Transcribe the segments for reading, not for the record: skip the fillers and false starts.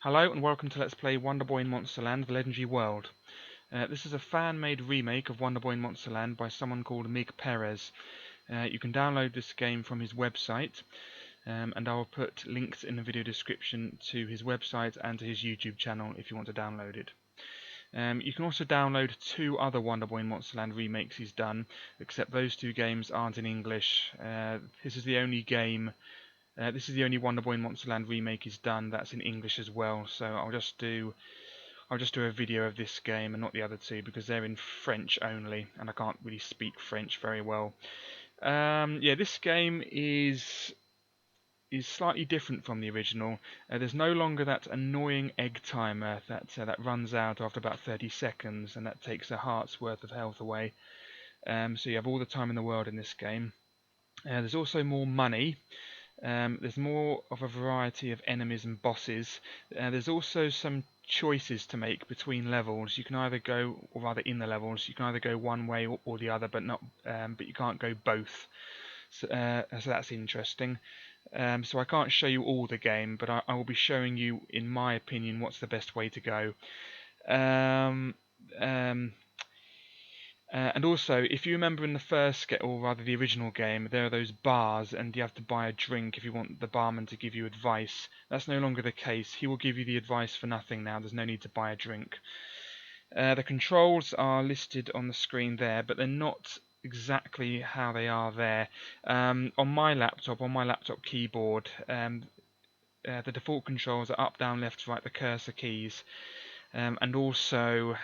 Hello and welcome to Let's Play Wonder Boy in Monsterland, the Legendary World. This is a fan-made remake of Wonder Boy in Monsterland by someone called Mig Perez. You can download this game from his website, and I will put links in the video description to his website and to his YouTube channel if you want to download it. You can also download two other Wonder Boy in Monsterland remakes he's done, except those two games aren't in English. This is the only Wonder Boy in Monsterland remake he's done that's in English as well. So I'll just do a video of this game and not the other two because they're in French only, and I can't really speak French very well. Yeah, this game is slightly different from the original. There's no longer that annoying egg timer that runs out after about 30 seconds, and that takes a heart's worth of health away. So you have all the time in the world in this game. There's also more money. There's more of a variety of enemies and bosses. There's also some choices to make between levels. You can either go, or rather in the levels, you can either go one way or the other, but you can't go both. So that's interesting. So I can't show you all the game, but I will be showing you, in my opinion, what's the best way to go. And also, if you remember in the first, or rather the original game, there are those bars and you have to buy a drink if you want the barman to give you advice. That's no longer the case. He will give you the advice for nothing now. There's no need to buy a drink. The controls are listed on the screen there, but they're not exactly how they are there. On my laptop keyboard, the default controls are up, down, left, right, the cursor keys. And also,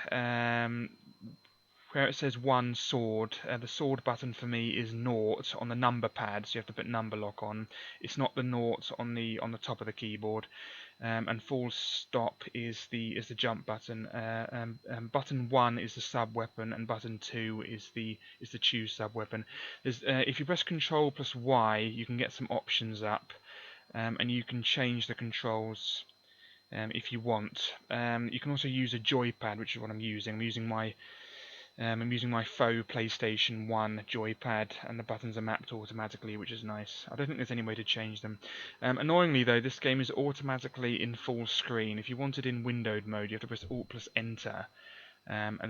where it says one sword, the sword button for me is 0 on the number pad, so you have to put number lock on. It's not the 0 on the top of the keyboard. And full stop is the jump button. Button 1 is the sub weapon, and button 2 is the choose sub weapon. If you press Control plus Y, you can get some options up, and you can change the controls if you want. You can also use a joypad, which is what I'm using. I'm using my faux PlayStation 1 joypad, and the buttons are mapped automatically, which is nice. I don't think there's any way to change them. Annoyingly though, this game is automatically in full screen. If you want it in windowed mode, you have to press Alt plus Enter. And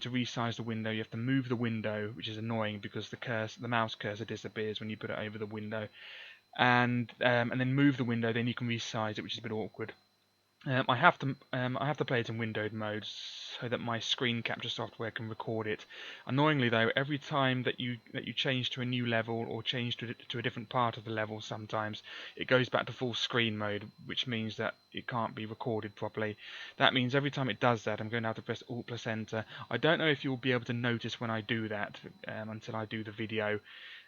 to resize the window, you have to move the window, which is annoying because the mouse cursor disappears when you put it over the window. And then move the window, then you can resize it, which is a bit awkward. I have to play it in windowed mode so that my screen capture software can record it. Annoyingly though, every time that you change to a new level or change to a different part of the level, sometimes it goes back to full screen mode, which means that it can't be recorded properly. That means every time it does that, I'm going to have to press Alt plus Enter. I don't know if you'll be able to notice when I do that until I do the video,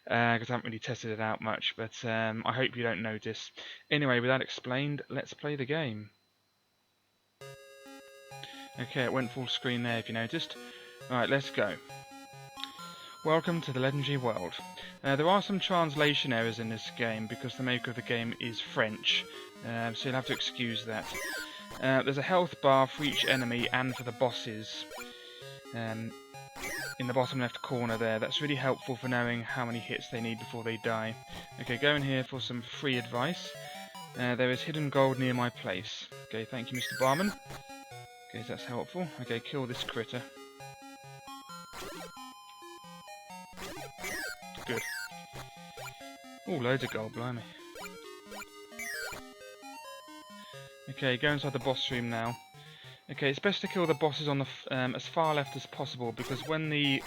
because I haven't really tested it out much, but I hope you don't notice. Anyway, with that explained, let's play the game. Okay, it went full screen there if you noticed. Alright, let's go. Welcome to the Legendary World. There are some translation errors in this game because the maker of the game is French, so you'll have to excuse that. There's a health bar for each enemy and for the bosses in the bottom left corner there. That's really helpful for knowing how many hits they need before they die. Okay, go in here for some free advice. There is hidden gold near my place. Okay, thank you, Mr. Barman. Okay, that's helpful. Okay, kill this critter. Good. Oh, loads of gold, blimey. Okay, go inside the boss room now. Okay, it's best to kill the bosses on the as far left as possible, because when they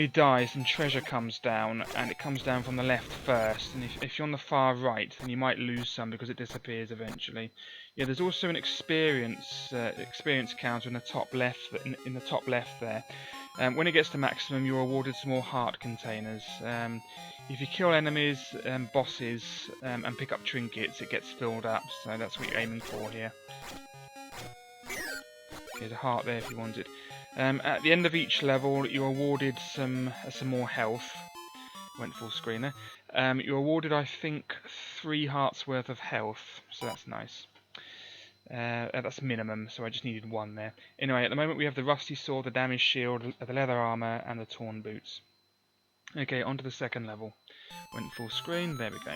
die, some treasure comes down, and it comes down from the left first, and if you're on the far right, then you might lose some because it disappears eventually. Yeah, there's also an experience counter in the top left, in the top left there. When it gets to maximum, you're awarded some more heart containers. If you kill enemies, bosses, and pick up trinkets, it gets filled up, so that's what you're aiming for here. There's a heart there if you want it. At the end of each level, you're awarded some more health. Went full screen there. You're awarded, I think, 3 hearts worth of health, so that's nice. That's minimum, so I just needed 1 there. Anyway, at the moment we have the rusty sword, the damaged shield, the leather armour, and the torn boots. Okay, on to the second level. Went full screen, there we go.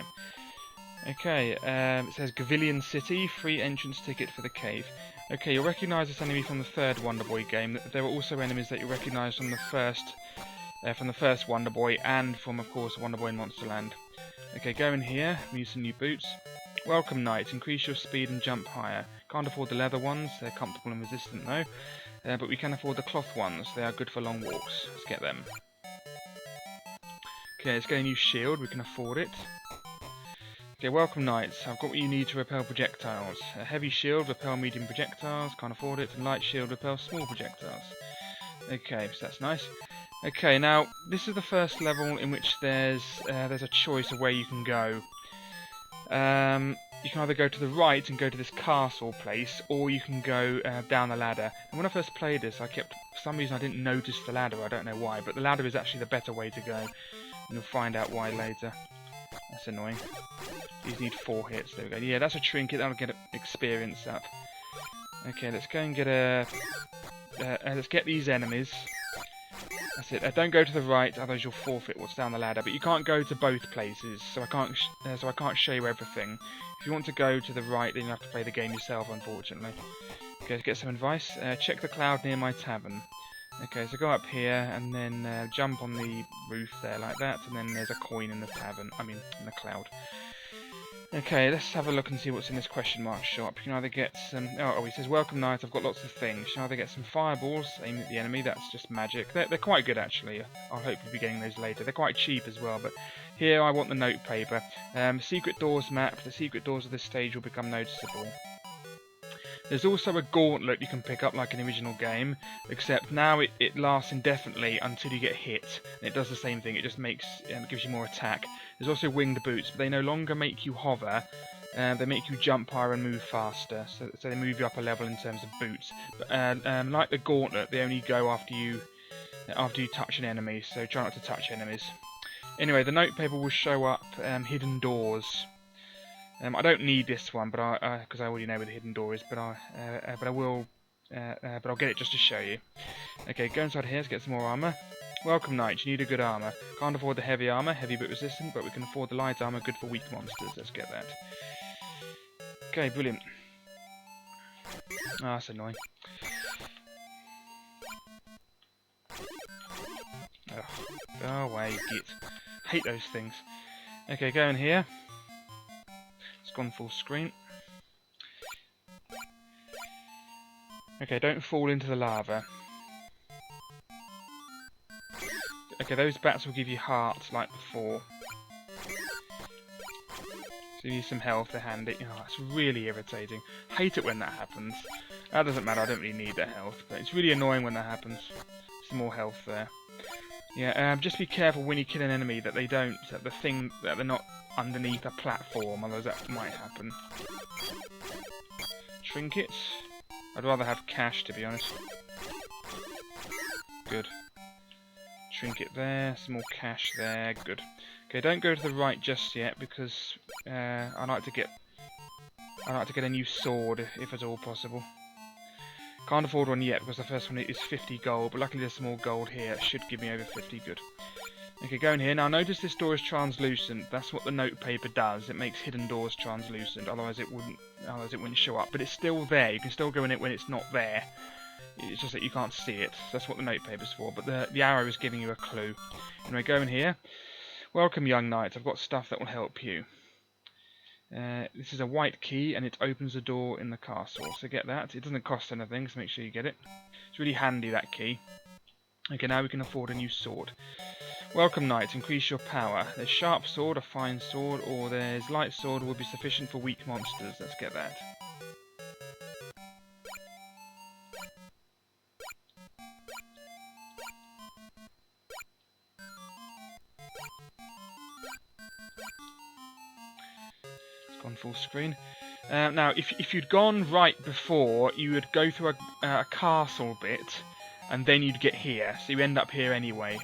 Okay, it says Gavillion City, free entrance ticket for the cave. Okay, you'll recognise this enemy from the third Wonder Boy game. There are also enemies that you recognise from the first Wonder Boy, and from, of course, Wonder Boy in Monsterland. Okay, go in here, use some new boots. Welcome Knight, increase your speed and jump higher. Can't afford the leather ones, they're comfortable and resistant though. But we can afford the cloth ones, they are good for long walks. Let's get them. Okay, let's get a new shield, we can afford it. Okay, welcome Knights, I've got what you need to repel projectiles. A heavy shield, repel medium projectiles, can't afford it, and light shield, repel small projectiles. Okay, so that's nice. Okay, now, this is the first level in which there's a choice of where you can go. You can either go to the right and go to this castle place, or you can go down the ladder. And when I first played this, for some reason I didn't notice the ladder, I don't know why, but the ladder is actually the better way to go. And you'll find out why later. That's annoying. These need 4 hits, there we go. Yeah, that's a trinket, that'll get experience up. Okay, let's go and get let's get these enemies. That's it. Don't go to the right, otherwise you'll forfeit what's down the ladder. But you can't go to both places, so I can't show you everything. If you want to go to the right, then you have to play the game yourself, unfortunately. Okay, let's get some advice. Check the cloud near my tavern. Okay, so go up here and then jump on the roof there like that, and then there's a coin in the tavern. I mean, in the cloud. Okay, let's have a look and see what's in this question mark shop. You can either get some... Oh, he says, welcome Knight, I've got lots of things. You can either get some fireballs, aim at the enemy, that's just magic. They're quite good, actually. I'll hopefully be getting those later. They're quite cheap as well, but here I want the note paper. Secret doors map. The secret doors of this stage will become noticeable. There's also a gauntlet you can pick up like an original game, except now it lasts indefinitely until you get hit. And it does the same thing, it just gives you more attack. There's also winged boots, but they no longer make you hover, they make you jump higher and move faster, so they move you up a level in terms of boots. But like the gauntlet, they only go after you touch an enemy, so try not to touch enemies. Anyway, the note paper will show up hidden doors. I don't need this one, but because I already know where the hidden door is. But I'll get it just to show you. Okay, go inside here to get some more armor. Welcome, Knight. You need a good armor. Can't afford the heavy armor, heavy but resistant, but we can afford the light armor, good for weak monsters. Let's get that. Okay, brilliant. Ah, that's annoying. Ugh. Go away, git. Hate those things. Okay, go in here. Gone full screen. Okay, don't fall into the lava. Okay, those bats will give you hearts like before. So you need some health, they're handy. Oh, that's really irritating. Hate it when that happens. That doesn't matter, I don't really need the health, but it's really annoying when that happens. Some more health there. Yeah, just be careful when you kill an enemy that they're not underneath a platform, otherwise that might happen. Trinkets? I'd rather have cash, to be honest. Good. Trinket there, some more cash there, good. Okay, don't go to the right just yet, because I'd like to get a new sword, if at all possible. Can't afford one yet, because the first one is 50 gold, but luckily there's some more gold here. It should give me over 50, good. Okay, go in here. Now notice this door is translucent. That's what the note paper does. It makes hidden doors translucent. Otherwise it wouldn't show up. But it's still there. You can still go in it when it's not there. It's just that you can't see it. That's what the note paper's for. But the arrow is giving you a clue. Anyway, go in here. Welcome, young knight. I've got stuff that will help you. This is a white key, and it opens the door in the castle. So get that. It doesn't cost anything, so make sure you get it. It's really handy, that key. Okay, now we can afford a new sword. Welcome, knight. Increase your power. There's sharp sword, a fine sword, or there's light sword will be sufficient for weak monsters. Let's get that. It's gone full screen. Now, if you'd gone right before, you would go through a castle bit, and then you'd get here. So you end up here anyway.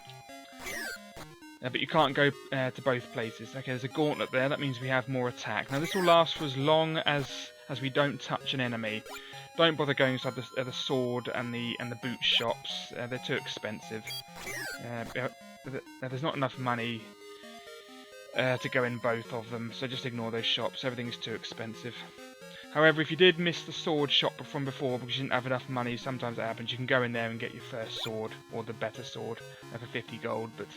But you can't go to both places. Okay, there's a gauntlet there. That means we have more attack. Now this will last for as long as we don't touch an enemy. Don't bother going inside the sword and the boot shops. They're too expensive. There's not enough money to go in both of them, so just ignore those shops, everything is too expensive. However, if you did miss the sword shop from before because you didn't have enough money, sometimes that happens, you can go in there and get your first sword, or the better sword, for 50 gold, but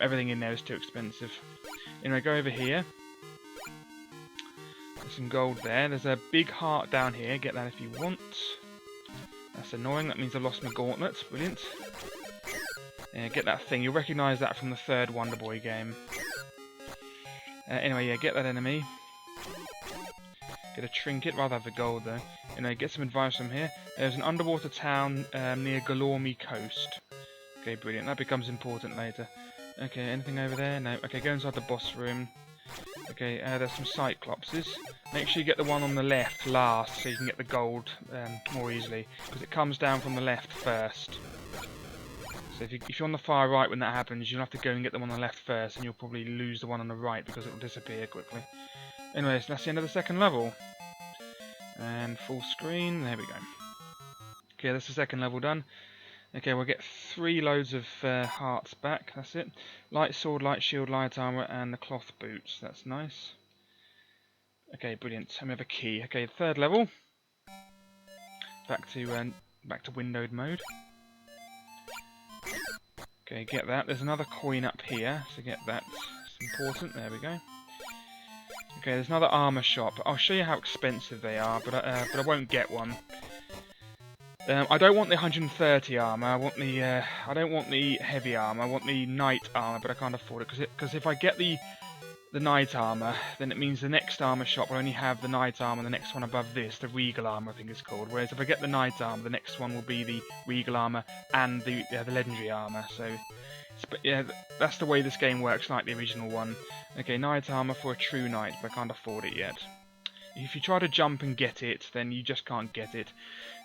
everything in there is too expensive. Anyway, go over here. There's some gold there. There's a big heart down here, get that if you want. That's annoying, that means I lost my gauntlet, brilliant. Yeah, get that thing, you'll recognise that from the third Wonder Boy game. Anyway, yeah, get that enemy. Get a trinket, rather have the gold though. Anyway, get some advice from here. There's an underwater town near Galormi Coast. Okay, brilliant, that becomes important later. Okay, anything over there? No. Okay, go inside the boss room. Okay, there's some Cyclopses. Make sure you get the one on the left last so you can get the gold more easily. Because it comes down from the left first. So if you're on the far right when that happens, you'll have to go and get the one on the left first, and you'll probably lose the one on the right because it will disappear quickly. Anyways, that's the end of the second level. And full screen, there we go. Okay, that's the second level done. Okay, we'll get 3 loads of hearts back, that's it. Light sword, light shield, light armour, and the cloth boots, that's nice. Okay, brilliant, and we have a key. Okay, third level. Back to windowed mode. Okay, get that. There's another coin up here, so get that. It's important, there we go. Okay, there's another armour shop. I'll show you how expensive they are, but I won't get one. I don't want the 130 armour. I don't want the heavy armour. I want the knight armour, but I can't afford it because if I get the knight armour, then it means the next armour shop will only have the knight armour. The next one above this, the regal armour, I think it's called. Whereas if I get the knight armour, the next one will be the regal armour and the legendary armour. So, yeah, that's the way this game works, like the original one. Okay, knight armour for a true knight, but I can't afford it yet. If you try to jump and get it, then you just can't get it.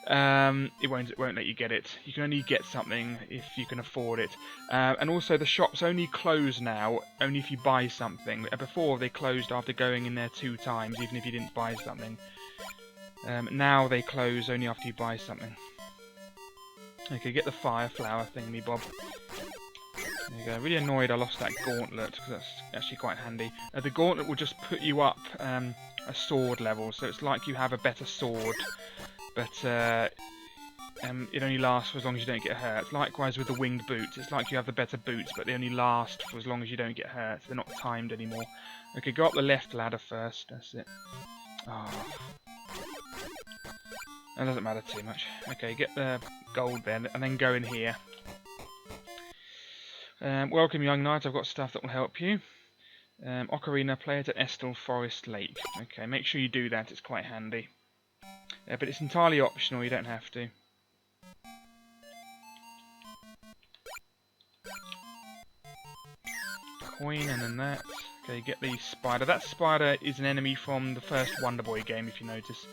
It won't let you get it. You can only get something if you can afford it. And also the shops only close now, only if you buy something. Before they closed after going in there 2 times, even if you didn't buy something. Now they close only after you buy something. Okay, get the fire flower thingy bob. There you go. Really annoyed I lost that gauntlet, because that's actually quite handy. The gauntlet will just put you up a sword level, so it's like you have a better sword, but it only lasts for as long as you don't get hurt. Likewise with the winged boots, it's like you have the better boots, but they only last for as long as you don't get hurt. They're not timed anymore. Okay, go up the left ladder first, that's it. Oh. That doesn't matter too much. Okay, get the gold then, and then go in here. Welcome young knight, I've got stuff that will help you. Ocarina, play it at Estel Forest Lake. Okay, make sure you do that, it's quite handy. But it's entirely optional, you don't have to. Coin and then that. Okay, get the spider. That spider is an enemy from the first Wonder Boy game, if you notice.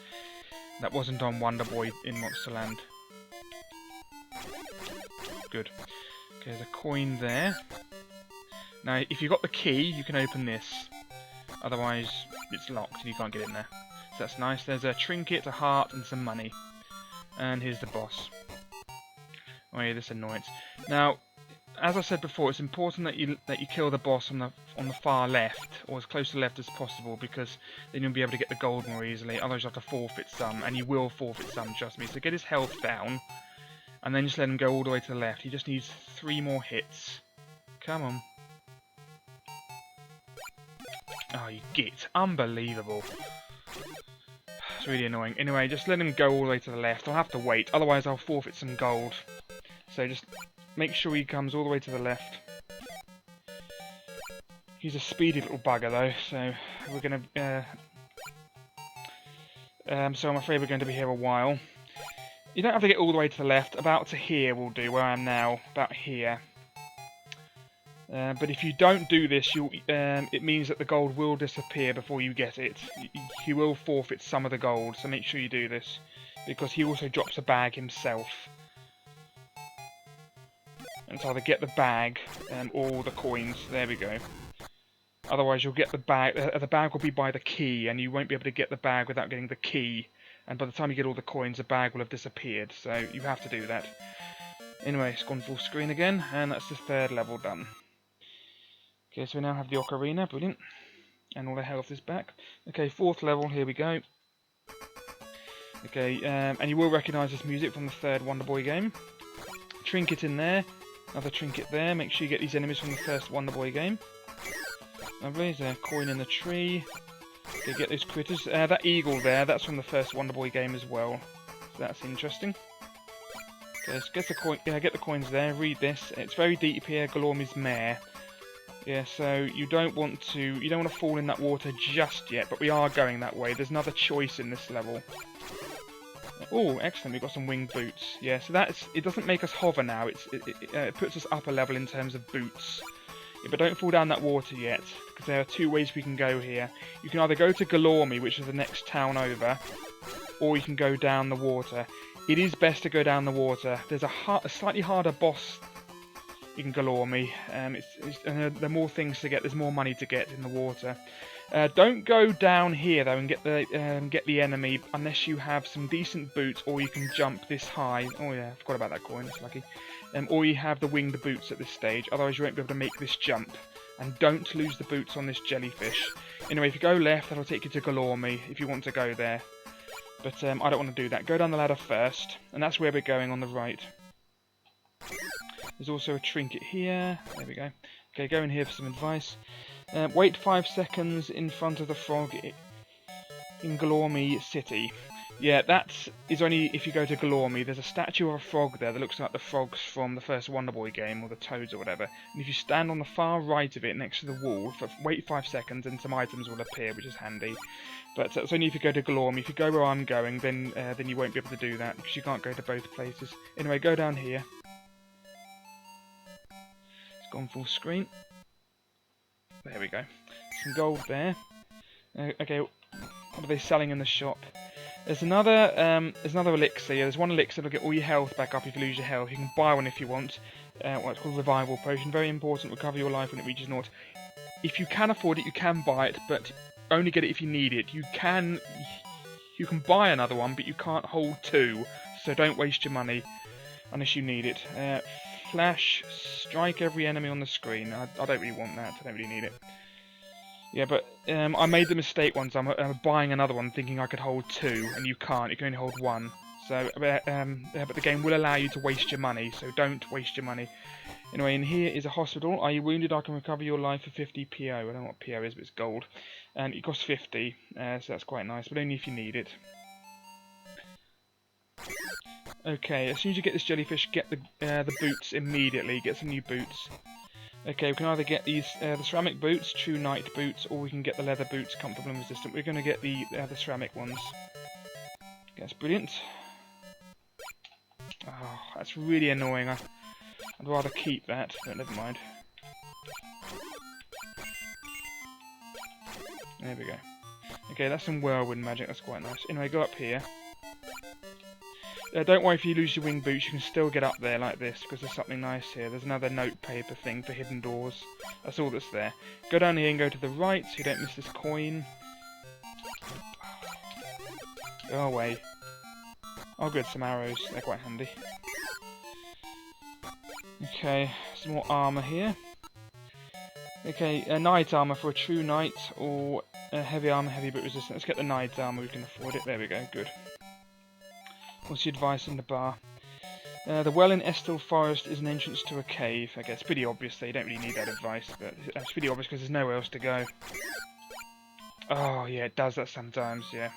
That wasn't on Wonder Boy in Monsterland. Good. Okay, there's a coin there. Now, if you've got the key, you can open this. Otherwise, it's locked and you can't get in there. So that's nice. There's a trinket, a heart, and some money. And here's the boss. Oh yeah, this annoyance. Now, as I said before, it's important that you kill the boss on the far left, or as close to the left as possible, because then you'll be able to get the gold more easily. Otherwise, you have to forfeit some, and you will forfeit some, trust me. So get his health down, and then just let him go all the way to the left. He just needs 3 more hits. Come on. Oh, you git. Unbelievable. It's really annoying. Anyway, just let him go all the way to the left. I'll have to wait, otherwise I'll forfeit some gold. So just make sure he comes all the way to the left. He's a speedy little bugger though, so we're gonna... so I'm afraid we're going to be here a while. You don't have to get all the way to the left. About to here will do, where I am now. About here. But if you don't do this, it means that the gold will disappear before you get it. You will forfeit some of the gold, so make sure you do this. Because he also drops a bag himself. And so either get the bag or the coins. There we go. Otherwise you'll get the bag. The bag will be by the key, and you won't be able to get the bag without getting the key. And by the time you get all the coins, the bag will have disappeared. So you have to do that. Anyway, it's gone full screen again, and that's the 3rd level done. Okay, so we now have the ocarina, brilliant. And all the health is back. Okay, 4th level, here we go. Okay, and you will recognise this music from the 3rd Wonder Boy game. Trinket in there, another trinket there. Make sure you get these enemies from the 1st Wonder Boy game. Lovely, there's a coin in the tree. Okay, get those critters. That eagle there, that's from the 1st Wonder Boy game as well. So that's interesting. Okay, let's get the coin. Get the coins there. Read this. It's very deep here. Galormi's mare. Yeah, so you don't want to fall in that water just yet, but we are going that way. There's another choice in this level. Oh, excellent! We've got some winged boots. Yeah, so it doesn't make us hover now. It puts us up a level in terms of boots. Yeah, but don't fall down that water yet, because there are 2 ways we can go here. You can either go to Galormi, which is the next town over, or you can go down the water. It is best to go down the water. There's a slightly harder boss in Galormi. There are more things to get. There's more money to get in the water. Don't go down here though and get the enemy unless you have some decent boots, or you can jump this high. Oh yeah, I forgot about that coin. That's lucky. Or you have the winged boots at this stage. Otherwise, you won't be able to make this jump. And don't lose the boots on this jellyfish. Anyway, if you go left, that'll take you to Galormi if you want to go there. But I don't want to do that. Go down the ladder first, and that's where we're going on the right. There's also a trinket here. There we go. Okay, go in here for some advice. Wait 5 seconds in front of the frog in Galormi City. Yeah, that is only if you go to Galormi. There's a statue of a frog there that looks like the frogs from the 1st Wonder Boy game, or the toads or whatever. And if you stand on the far right of it next to the wall, wait 5 seconds and some items will appear, which is handy. But it's only if you go to Galormi. If you go where I'm going, then you won't be able to do that, because you can't go to both places. Anyway, go down here. It's gone full screen. There we go. Some gold there. Okay, what are they selling in the shop? There's another elixir. Yeah, there's one elixir that'll get all your health back up if you lose your health. You can buy one if you want. What's called revival potion. Very important. Recover your life when it reaches 0. If you can afford it, you can buy it, but only get it if you need it. You can buy another one, but you can't hold 2. So don't waste your money unless you need it. Flash, strike every enemy on the screen. I don't really want that. I don't really need it. Yeah, but I made the mistake once. I'm buying another one thinking I could hold 2, and you can't. You can only hold 1. So, but the game will allow you to waste your money, so don't waste your money. Anyway, in here is a hospital. Are you wounded? I can recover your life for 50 PO. I don't know what PO is, but it's gold. And it costs 50, so that's quite nice, but only if you need it. Okay, as soon as you get this jellyfish, get the boots immediately. Get some new boots. Okay, we can either get these the ceramic boots, true knight boots, or we can get the leather boots, comfortable and resistant. We're going to get the ceramic ones. Okay, that's brilliant. Oh, that's really annoying. I'd rather keep that, but never mind. There we go. Okay, that's some whirlwind magic. That's quite nice. Anyway, go up here. Don't worry if you lose your winged boots, you can still get up there like this, because there's something nice here. There's another note paper thing for hidden doors. That's all that's there. Go down here and go to the right, so you don't miss this coin. Go away. Oh good, some arrows. They're quite handy. Okay, some more armour here. Okay, knight armour for a true knight, or heavy armour, heavy but resistant. Let's get the knight armour, we can afford it. There we go, good. What's your advice in the bar? The well in Estill Forest is an entrance to a cave. Okay, it's pretty obvious, so you don't really need that advice, but it's pretty obvious because there's nowhere else to go. Oh, yeah, it does that sometimes, yeah.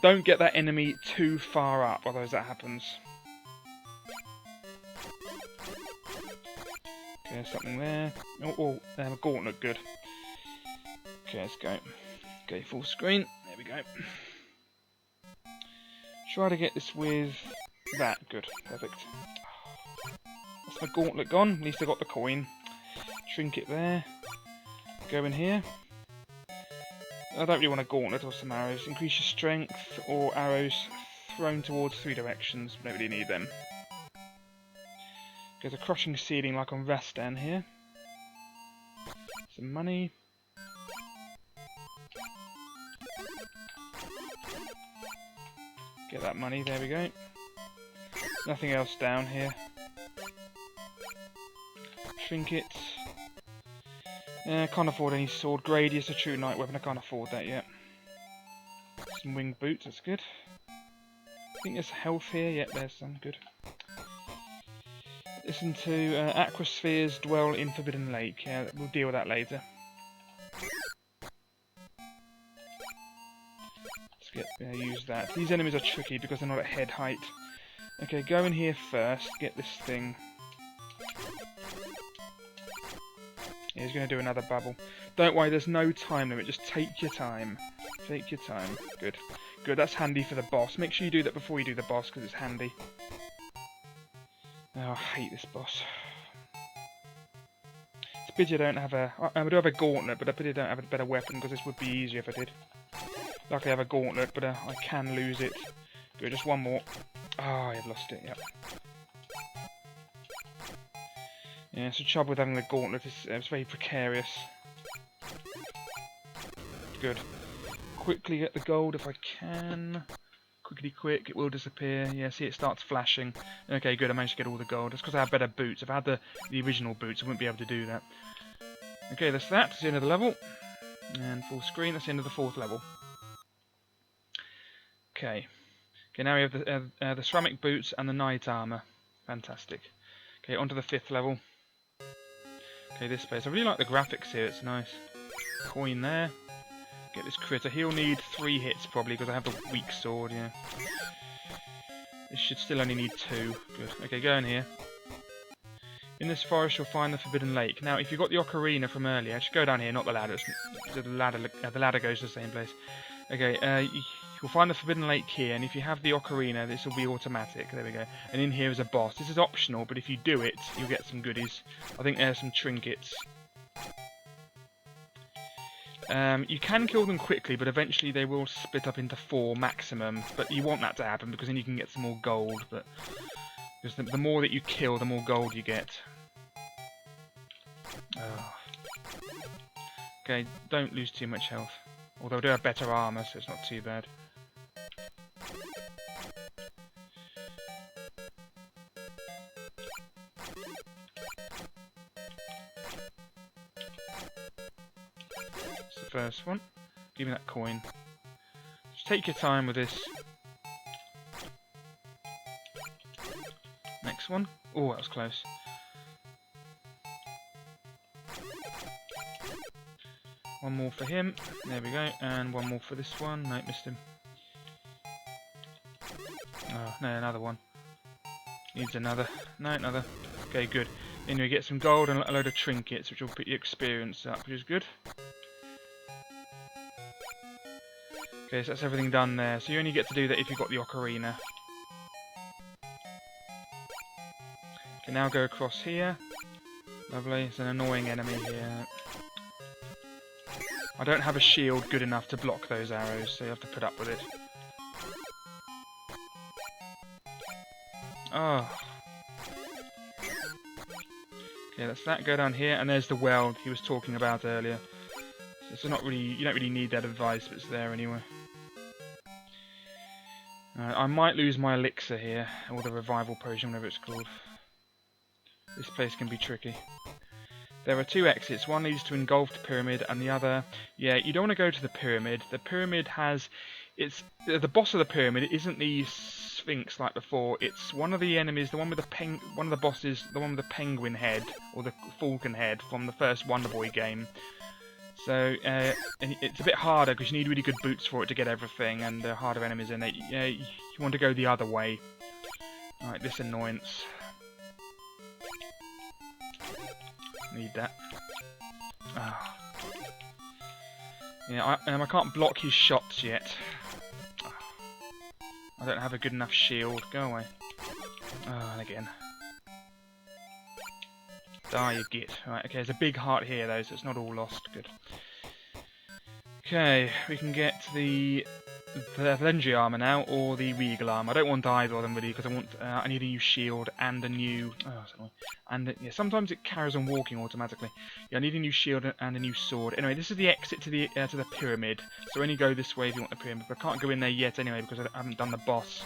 Don't get that enemy too far up, otherwise that happens. Okay, there's something there. Oh, Gauntlet, good. Okay, let's go. Okay, full screen. There we go. Try to get this with that. Good. Perfect. That's my gauntlet gone. At least I got the coin. Trinket there. Go in here. I don't really want a gauntlet or some arrows. Increase your strength or arrows thrown towards 3 directions. Don't really need them. There's a crushing ceiling like on Rastan here. Some money. Get that money, there we go. Nothing else down here. Trinkets. Can't afford any sword. Gradius, a true knight weapon. I can't afford that yet. Some winged boots, that's good. I think there's health here. Yep, there's some. Good. Listen to Aquaspheres dwell in Forbidden Lake. Yeah, we'll deal with that later. Let's use that. These enemies are tricky because they're not at head height. Okay, go in here first. Get this thing. Yeah, he's going to do another bubble. Don't worry, there's no time limit. Just take your time. Take your time. Good. Good, that's handy for the boss. Make sure you do that before you do the boss because it's handy. Oh, I hate this boss. It's a pity I don't have a... I do have a gauntlet, but I pity I don't have a better weapon because this would be easier if I did. Luckily I have a gauntlet, but I can lose it. Good, just one more. Oh, I've lost it, yep. Yeah, it's the trouble with having the gauntlet, it's very precarious. Good. Quickly get the gold if I can. Quickly quick, it will disappear. Yeah, see, it starts flashing. Okay, good, I managed to get all the gold. That's because I have better boots. If I had the original boots, I wouldn't be able to do that. Okay, that's that. That's the end of the level. And full screen, that's the end of the 4th level. Okay. Okay, now we have the ceramic boots and the knight armour. Fantastic. Okay, on to the 5th level. Okay, this place. I really like the graphics here, it's nice. Coin there. Get this critter. He'll need 3 hits probably because I have the weak sword, yeah. This should still only need 2. Good. Okay, go in here. In this forest you'll find the Forbidden Lake. Now, if you've got the ocarina from earlier, just go down here, not the ladder. The ladder goes to the same place. Okay, you'll find the Forbidden Lake here, and if you have the ocarina, this will be automatic. There we go. And in here is a boss. This is optional, but if you do it, you'll get some goodies. I think there's some trinkets. You can kill them quickly, but eventually they will split up into 4 maximum. But you want that to happen because then you can get some more gold. But because the more that you kill, the more gold you get. Oh. Okay, don't lose too much health. Although I do have better armour, so it's not too bad. It's the first one. Give me that coin. Just take your time with this. Next one. Oh, that was close. One more for him. There we go. And one more for this one. No, missed him. Oh, no, another one. Needs another. No, another. Okay, good. Then you get some gold and a load of trinkets, which will put your experience up, which is good. Okay, so that's everything done there. So you only get to do that if you've got the ocarina. Okay, now go across here. Lovely. It's an annoying enemy here. I don't have a shield good enough to block those arrows, so you have to put up with it. Oh. Okay, that's that. Go down here, and there's the well he was talking about earlier. So it's not really, you don't really need that advice, but it's there anyway. I might lose my elixir here, or the revival potion, whatever it's called. This place can be tricky. There are 2 exits. One leads to Engulfed Pyramid, and the other... Yeah, you don't want to go to the pyramid. The pyramid has... the boss of the pyramid isn't the Sphinx like before. It's one of the enemies, the one with the one of the bosses, the one with the penguin head, or the falcon head from the first Wonder Boy game. So, it's a bit harder because you need really good boots for it to get everything, and there are harder enemies in it. You want to go the other way. Alright, this annoyance. Need that. Oh. Yeah, I can't block his shots yet. Oh. I don't have a good enough shield. Go away. Oh, and again. Die, you git. Right, okay, there's a big heart here though, so it's not all lost. Good. Okay, we can get the legendary armor now, or the regal armor. I don't want either of them really, because I need a new shield and a new... Oh, that's annoying. And yeah, sometimes it carries on walking automatically. Yeah, I need a new shield and a new sword. Anyway, this is the exit to the pyramid, so only go this way if you want the pyramid. But I can't go in there yet anyway because I haven't done the boss.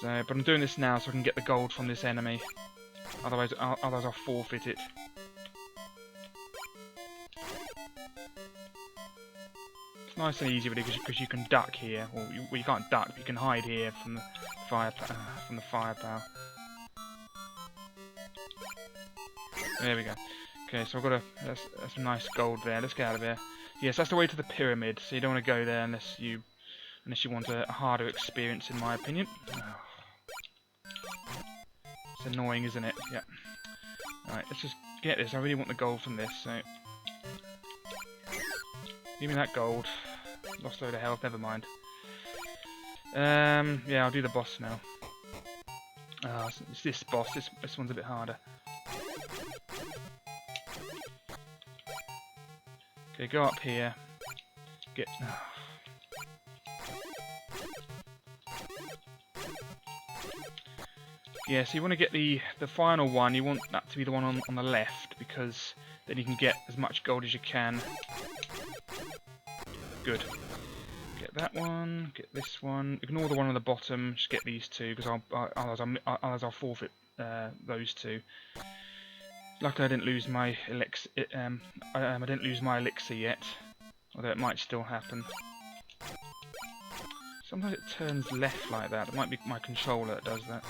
So, but I'm doing this now so I can get the gold from this enemy. Otherwise I'll forfeit it. It's nice and easy really because you can duck here, or you can't duck, but you can hide here from the firepower. There we go. Okay, so I've got that's some nice gold there. Let's get out of here. Yes, that's the way to the pyramid. So you don't want to go there unless you want a harder experience, in my opinion. Oh. It's annoying, isn't it? Yeah. All right, let's just get this. I really want the gold from this. So give me that gold. Lost a load of health. Never mind. Yeah, I'll do the boss now. It's this boss. This one's a bit harder. Okay, go up here. Get. Yeah, so you want to get the final one. You want that to be the one on the left because then you can get as much gold as you can. Good. Get that one. Get this one. Ignore the one on the bottom. Just get these two because otherwise I'll forfeit those two. Luckily, I didn't lose my elixir. I didn't lose my elixir yet, although it might still happen. Sometimes it turns left like that. It might be my controller that does that.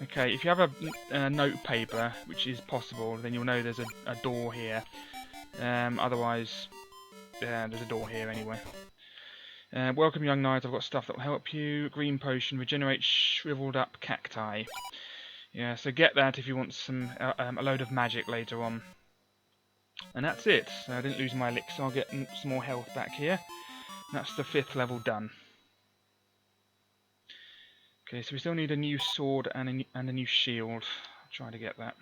Okay, if you have a note paper, which is possible, then you'll know there's a door here. Otherwise, there's a door here anyway. Welcome, young knight. I've got stuff that will help you. Green potion, regenerate shriveled up cacti. Yeah, so get that if you want a load of magic later on. And that's it. So I didn't lose my elixir. I'll get some more health back here. And that's the 5th level done. Okay, so we still need a new sword and a new shield. I'll try to get that.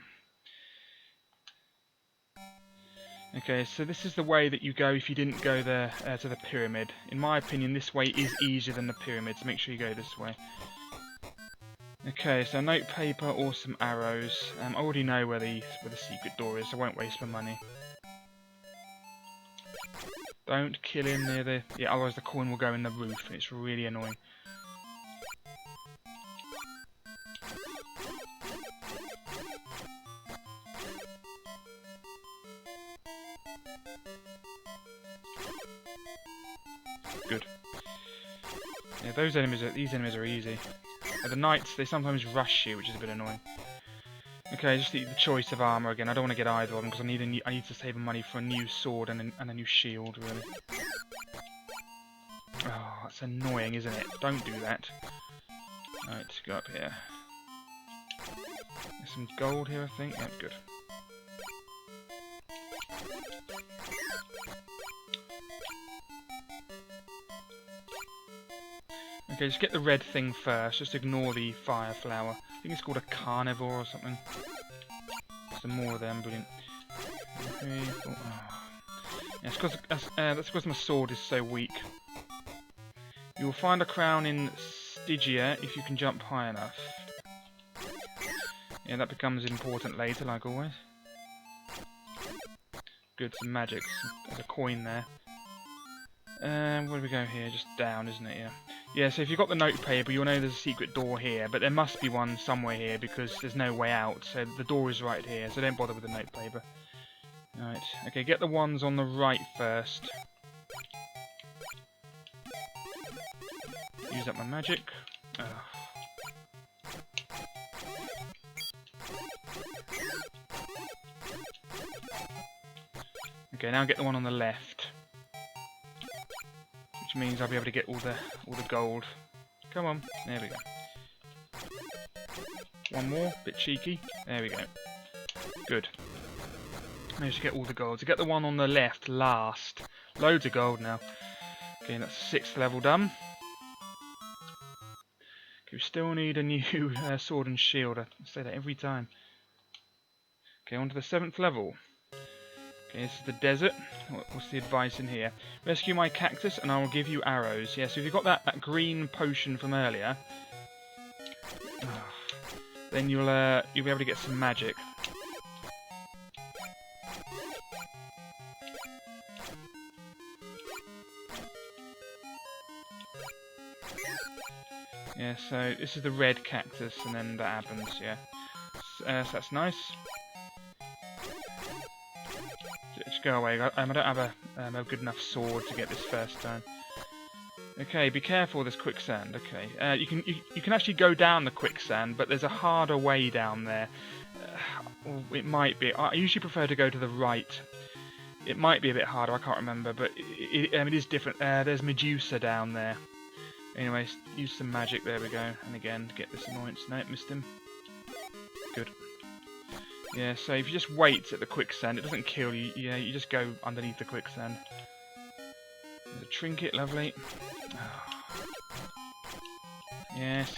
Okay, so this is the way that you go if you didn't go there to the pyramid. In my opinion, this way is easier than the pyramid, so make sure you go this way. Okay, so note paper or some arrows. I already know where the secret door is, so I won't waste my money. Don't kill him near the... Yeah, otherwise the coin will go in the roof, and it's really annoying. Good. Yeah, these enemies are easy. The knights, they sometimes rush you, which is a bit annoying. Okay, just the choice of armor again. I don't want to get either of them because I need to save money for a new sword and a new shield, really. Oh, that's annoying, isn't it? Don't do that. Right, go up here. There's some gold here, I think. Yeah, good. Okay, just get the red thing first. Just ignore the fire flower. I think it's called a carnivore or something. Some more of them, brilliant. Okay, oh. Yeah, that's because my sword is so weak. You will find a crown in Stygia if you can jump high enough. Yeah, that becomes important later, like always. Good, some magic. There's a coin there. Where do we go here? Just down, isn't it? Yeah. Yeah, so if you've got the note paper, you'll know there's a secret door here, but there must be one somewhere here because there's no way out, so the door is right here, so don't bother with the note paper. Alright, okay, get the ones on the right first. Use up my magic. Ugh. Okay, now get the one on the left. Which means I'll be able to get all the gold. Come on, there we go. One more, bit cheeky. There we go. Good. Managed to get all the gold. So get the one on the left last. Loads of gold now. Okay, that's 6th level done. Okay, we still need a new sword and shield. I say that every time. Okay, on to the 7th level. Okay, this is the desert. What's the advice in here? Rescue my cactus and I will give you arrows. Yeah, so if you've got that green potion from earlier, then you'll be able to get some magic. Yeah, so this is the red cactus and then that happens, yeah. So that's nice. Just go away. I don't have a good enough sword to get this first time. Okay, be careful. There's quicksand. Okay, you can actually go down the quicksand, but there's a harder way down there. It might be. I usually prefer to go to the right. It might be a bit harder. I can't remember, but it is different. There's Medusa down there. Anyways, use some magic. There we go. And again, get this annoyance. No, missed him. Good. Yeah, so if you just wait at the quicksand, it doesn't kill you. Yeah, you just go underneath the quicksand. There's a trinket, lovely. Oh. Yes,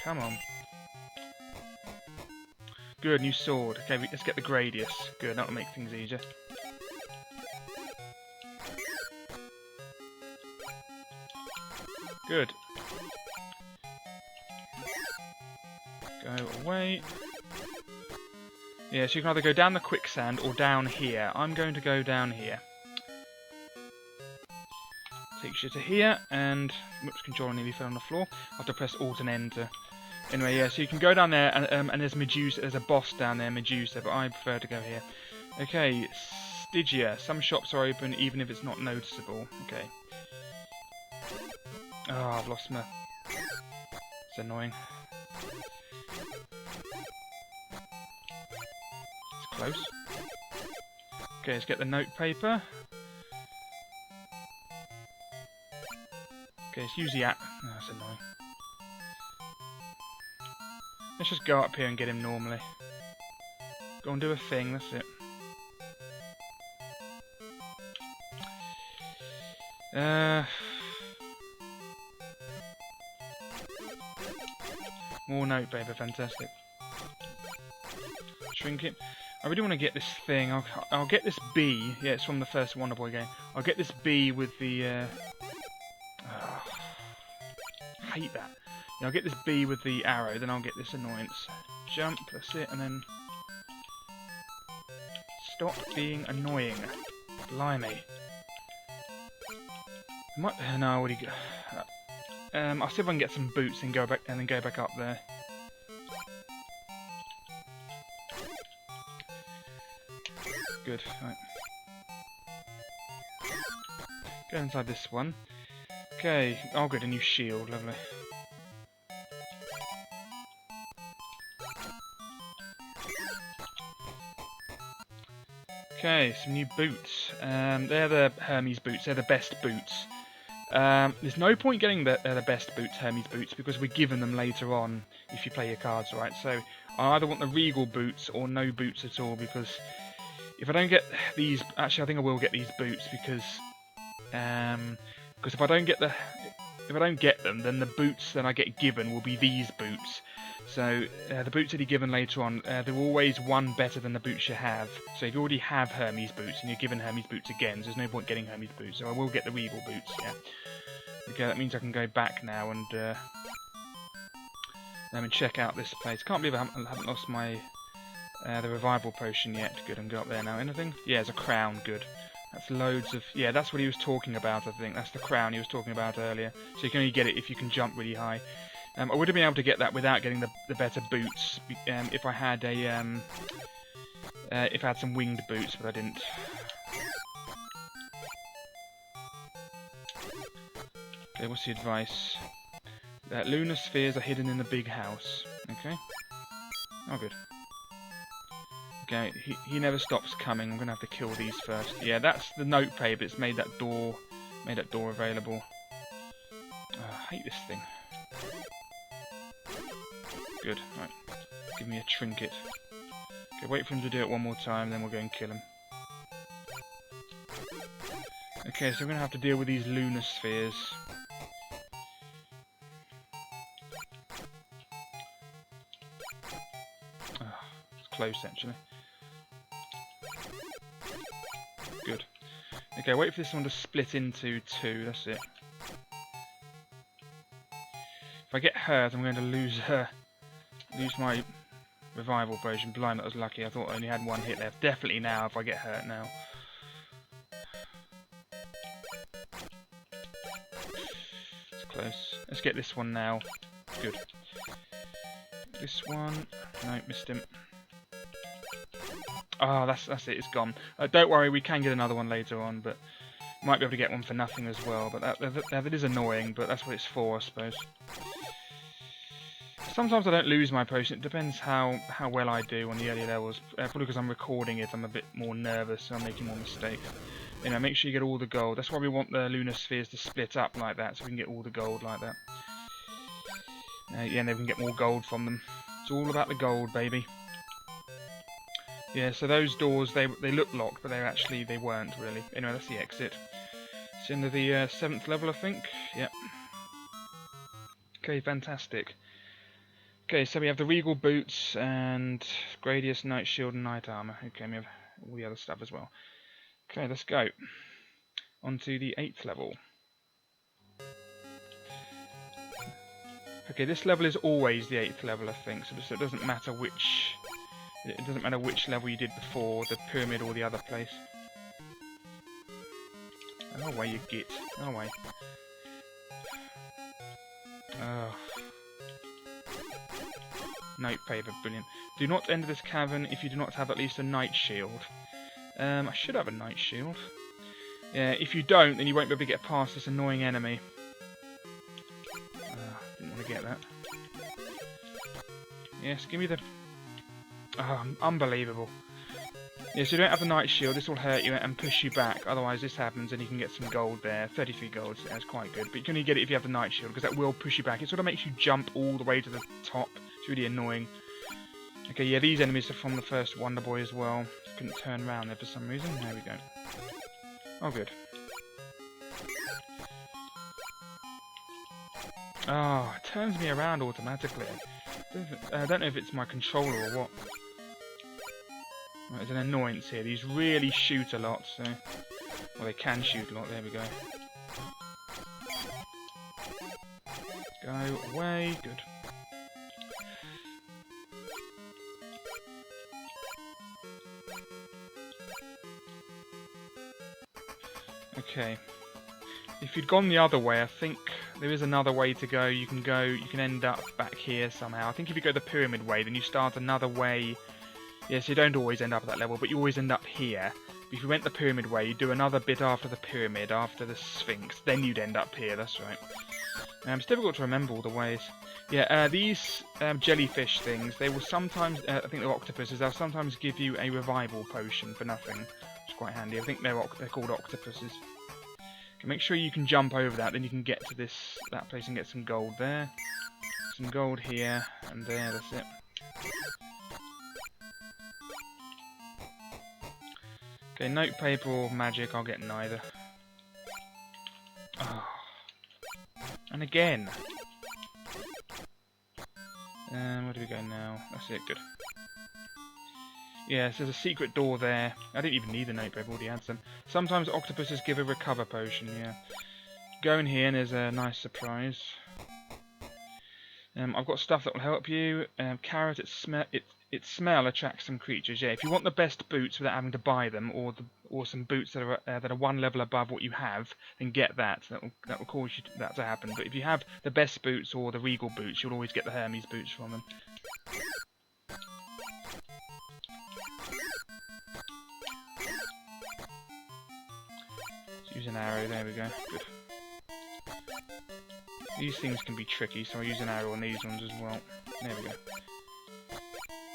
come on. Good, new sword. Okay, let's get the Gradius. Good, that'll make things easier. Good. Go away. Yeah, so you can either go down the quicksand or down here. I'm going to go down here. Takes you to here, and whoops, controller nearly fell on the floor. I have to press Alt and Enter. Anyway, yeah, so you can go down there, and there's Medusa. There's a boss down there, Medusa, but I prefer to go here. Okay, Stygia. Some shops are open, even if it's not noticeable. Okay. Oh, I've lost my... It's annoying. It's close. Okay, let's get the note paper. Okay, let's use the app. Oh, that's annoying. Let's just go up here and get him normally. Go and do a thing, that's it. More note paper, fantastic. Trinket. I really want to get this thing. I'll get this bee. Yeah, it's from the first Wonder Boy game. I'll get this bee with the... I hate that. Yeah, I'll get this bee with the arrow, then I'll get this annoyance. Jump, that's it, and then... Stop being annoying. Blimey. No, I already got... I'll see if I can get some boots and go back and then go back up there. Good. Right. Go inside this one. Okay. Oh, good. A new shield. Lovely. Okay. Some new boots. They're the Hermes boots. They're the best boots. There's no point getting the best boots, Hermes boots, because we're given them later on if you play your cards right. So I either want the Regal boots or no boots at all, because if I don't get these, actually I think I will get these boots because if I don't get them, then the boots that I get given will be these boots. So the boots that you're given later on, they're always one better than the boots you have. So if you already have Hermes boots and you're given Hermes boots again, so there's no point getting Hermes boots. So I will get the Regal boots, yeah. Okay, that means I can go back now and check out this place. Can't believe I haven't lost my the revival potion yet. Good, and go up there now. Anything? Yeah, it's a crown. Good. That's loads of... Yeah, that's what he was talking about, I think. That's the crown he was talking about earlier. So you can only get it if you can jump really high. I would have been able to get that without getting the better boots if I had a if I had some winged boots, but I didn't. Okay, what's the advice? Lunar spheres are hidden in the big house. Okay. Oh, good. Okay, he never stops coming. I'm gonna have to kill these first. Yeah, that's the note paper. It's made that door available. Oh, I hate this thing. Good. Right. Give me a trinket. Okay, wait for him to do it one more time, then we'll go and kill him. Okay, so we're gonna have to deal with these lunar spheres. Oh, it's close actually. Good. Okay, wait for this one to split into two, that's it. If I get hurt, I'm going to lose my revival potion. Blind, that was lucky. I thought I only had one hit left. Definitely now, if I get hurt now. It's close. Let's get this one now. Good. This one. No, missed him. Oh, that's it. It's gone. Don't worry, we can get another one later on, but might be able to get one for nothing as well. But that is annoying. But that's what it's for, I suppose. Sometimes I don't lose my potion. It depends how well I do on the early levels. Probably because I'm recording it, I'm a bit more nervous, so I'm making more mistakes. You know, make sure you get all the gold. That's why we want the lunar spheres to split up like that, so we can get all the gold like that. Yeah, and then we can get more gold from them. It's all about the gold, baby. Yeah, so those doors, they look locked, but they weren't really. Anyway, that's the exit. It's into the 7th level, I think. Yep. Okay, fantastic. Okay, so we have the Regal Boots and Gradius Night Shield and Night Armor. Okay, we have all the other stuff as well. Okay, let's go. On to the 8th level. Okay, this level is always the 8th level, I think, so it doesn't matter which... It doesn't matter which level you did before, the pyramid or the other place. Oh, away you get. Oh, away. Oh. Note paper, brilliant. Do not enter this cavern if you do not have at least a night shield. I should have a night shield. Yeah, if you don't, then you won't be able to get past this annoying enemy. Didn't want to get that. Yes, give me the... Oh, unbelievable. Yeah, so you don't have the night shield, this will hurt you and push you back. Otherwise this happens and you can get some gold there. 33 gold, so that's quite good. But you can only get it if you have the night shield, because that will push you back. It sort of makes you jump all the way to the top. It's really annoying. Okay, yeah, these enemies are from the first Wonder Boy as well. Couldn't turn around there for some reason. There we go. Oh, good. Oh, it turns me around automatically. I don't know if it's my controller or what. Right, there's an annoyance here. These really shoot a lot, so... Well, they can shoot a lot. There we go. Go away. Good. Okay. If you'd gone the other way, I think there is another way to go. You can end up back here somehow. I think if you go the pyramid way, then you start another way. Yes, you don't always end up at that level, but you always end up here. But if you went the pyramid way, you do another bit after the pyramid, after the Sphinx, then you'd end up here, that's right. It's difficult to remember all the ways. Yeah, these jellyfish things, they will sometimes, I think they're octopuses, they'll sometimes give you a revival potion for nothing. It's quite handy. I think they're called octopuses. Okay, make sure you can jump over that, then you can get to that place and get some gold there. Some gold here, and there, that's it. Okay, note paper or magic, I'll get neither. Oh. And again. Where do we go now? That's it, good. Yes, there's a secret door there. I didn't even need the note paper, I've already had some. Sometimes octopuses give a recover potion, yeah. Go in here and there's a nice surprise. I've got stuff that will help you. Carrot, its smell attracts some creatures. Yeah, if you want the best boots without having to buy them, or some boots that are one level above what you have, then get that. That will cause that to happen. But if you have the best boots or the Regal boots, you'll always get the Hermes boots from them. Let's use an arrow. There we go. Good. These things can be tricky, so I'll use an arrow on these ones as well. There we go.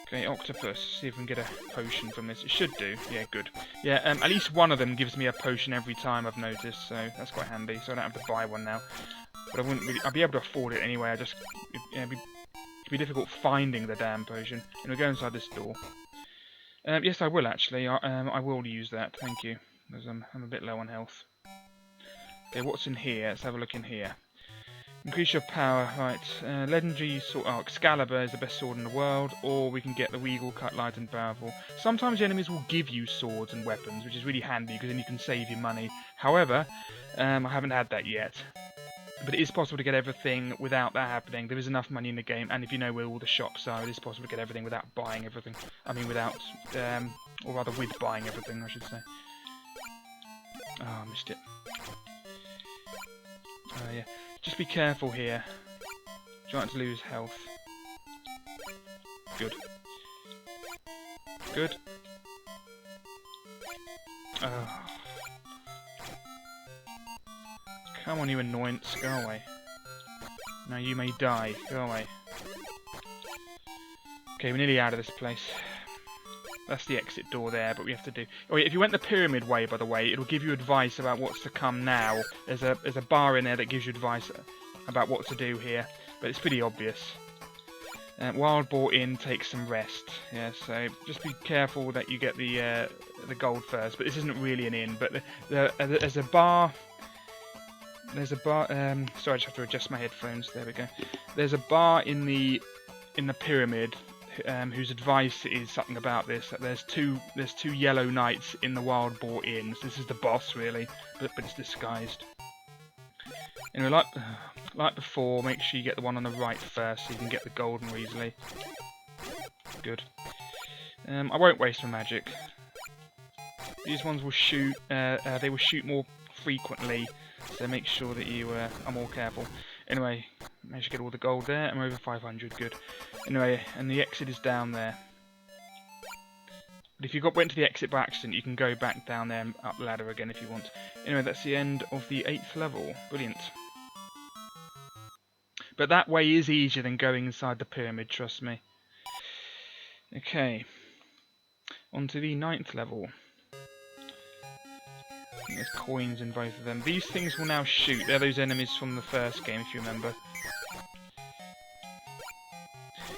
Okay, octopus. See if we can get a potion from this. It should do. Yeah, good. Yeah, at least one of them gives me a potion every time, I've noticed, so that's quite handy. So I don't have to buy one now. But I wouldn't really... I'd be able to afford it anyway. It'd be difficult finding the damn potion. And we'll go inside this door. Yes, I will actually. I will use that. Thank you. Because I'm a bit low on health. Okay, what's in here? Let's have a look in here. Increase your power, right. Legendary sword, Excalibur is the best sword in the world, or we can get the Regal Cut Light and Powerful. Sometimes the enemies will give you swords and weapons, which is really handy because then you can save your money. However, I haven't had that yet. But it is possible to get everything without that happening. There is enough money in the game, and if you know where all the shops are, it is possible to get everything without buying everything. I mean without, or rather with buying everything, I should say. Oh, I missed it. Yeah. Just be careful here. Try not to lose health. Good. Good. Oh. Come on, you annoyance. Go away. Now you may die. Go away. Okay, we're nearly out of this place. That's the exit door there, but we have to do... Oh yeah, if you went the pyramid way, by the way, it'll give you advice about what's to come now. There's a bar in there that gives you advice about what to do here, but it's pretty obvious. Wild Boar Inn takes some rest. Yeah, so just be careful that you get the gold first. But this isn't really an inn, but there's a bar... There's a bar... sorry, I just have to adjust my headphones. There we go. There's a bar in the pyramid... whose advice is something about this. That there's two yellow knights in the Wild Boar Inn. So this is the boss, really, but it's disguised. Anyway, like before, make sure you get the one on the right first, so you can get the gold more easily. Good. I won't waste my magic. These ones will shoot. They will shoot more frequently, so make sure that you are more careful. Anyway, managed to get all the gold there. I'm over 500. Good. Anyway, and the exit is down there. But if you went to the exit by accident, you can go back down there and up the ladder again if you want. Anyway, that's the end of the 8th level. Brilliant. But that way is easier than going inside the pyramid, trust me. Okay. On to the 9th level. I think there's coins in both of them. These things will now shoot. They're those enemies from the first game, if you remember.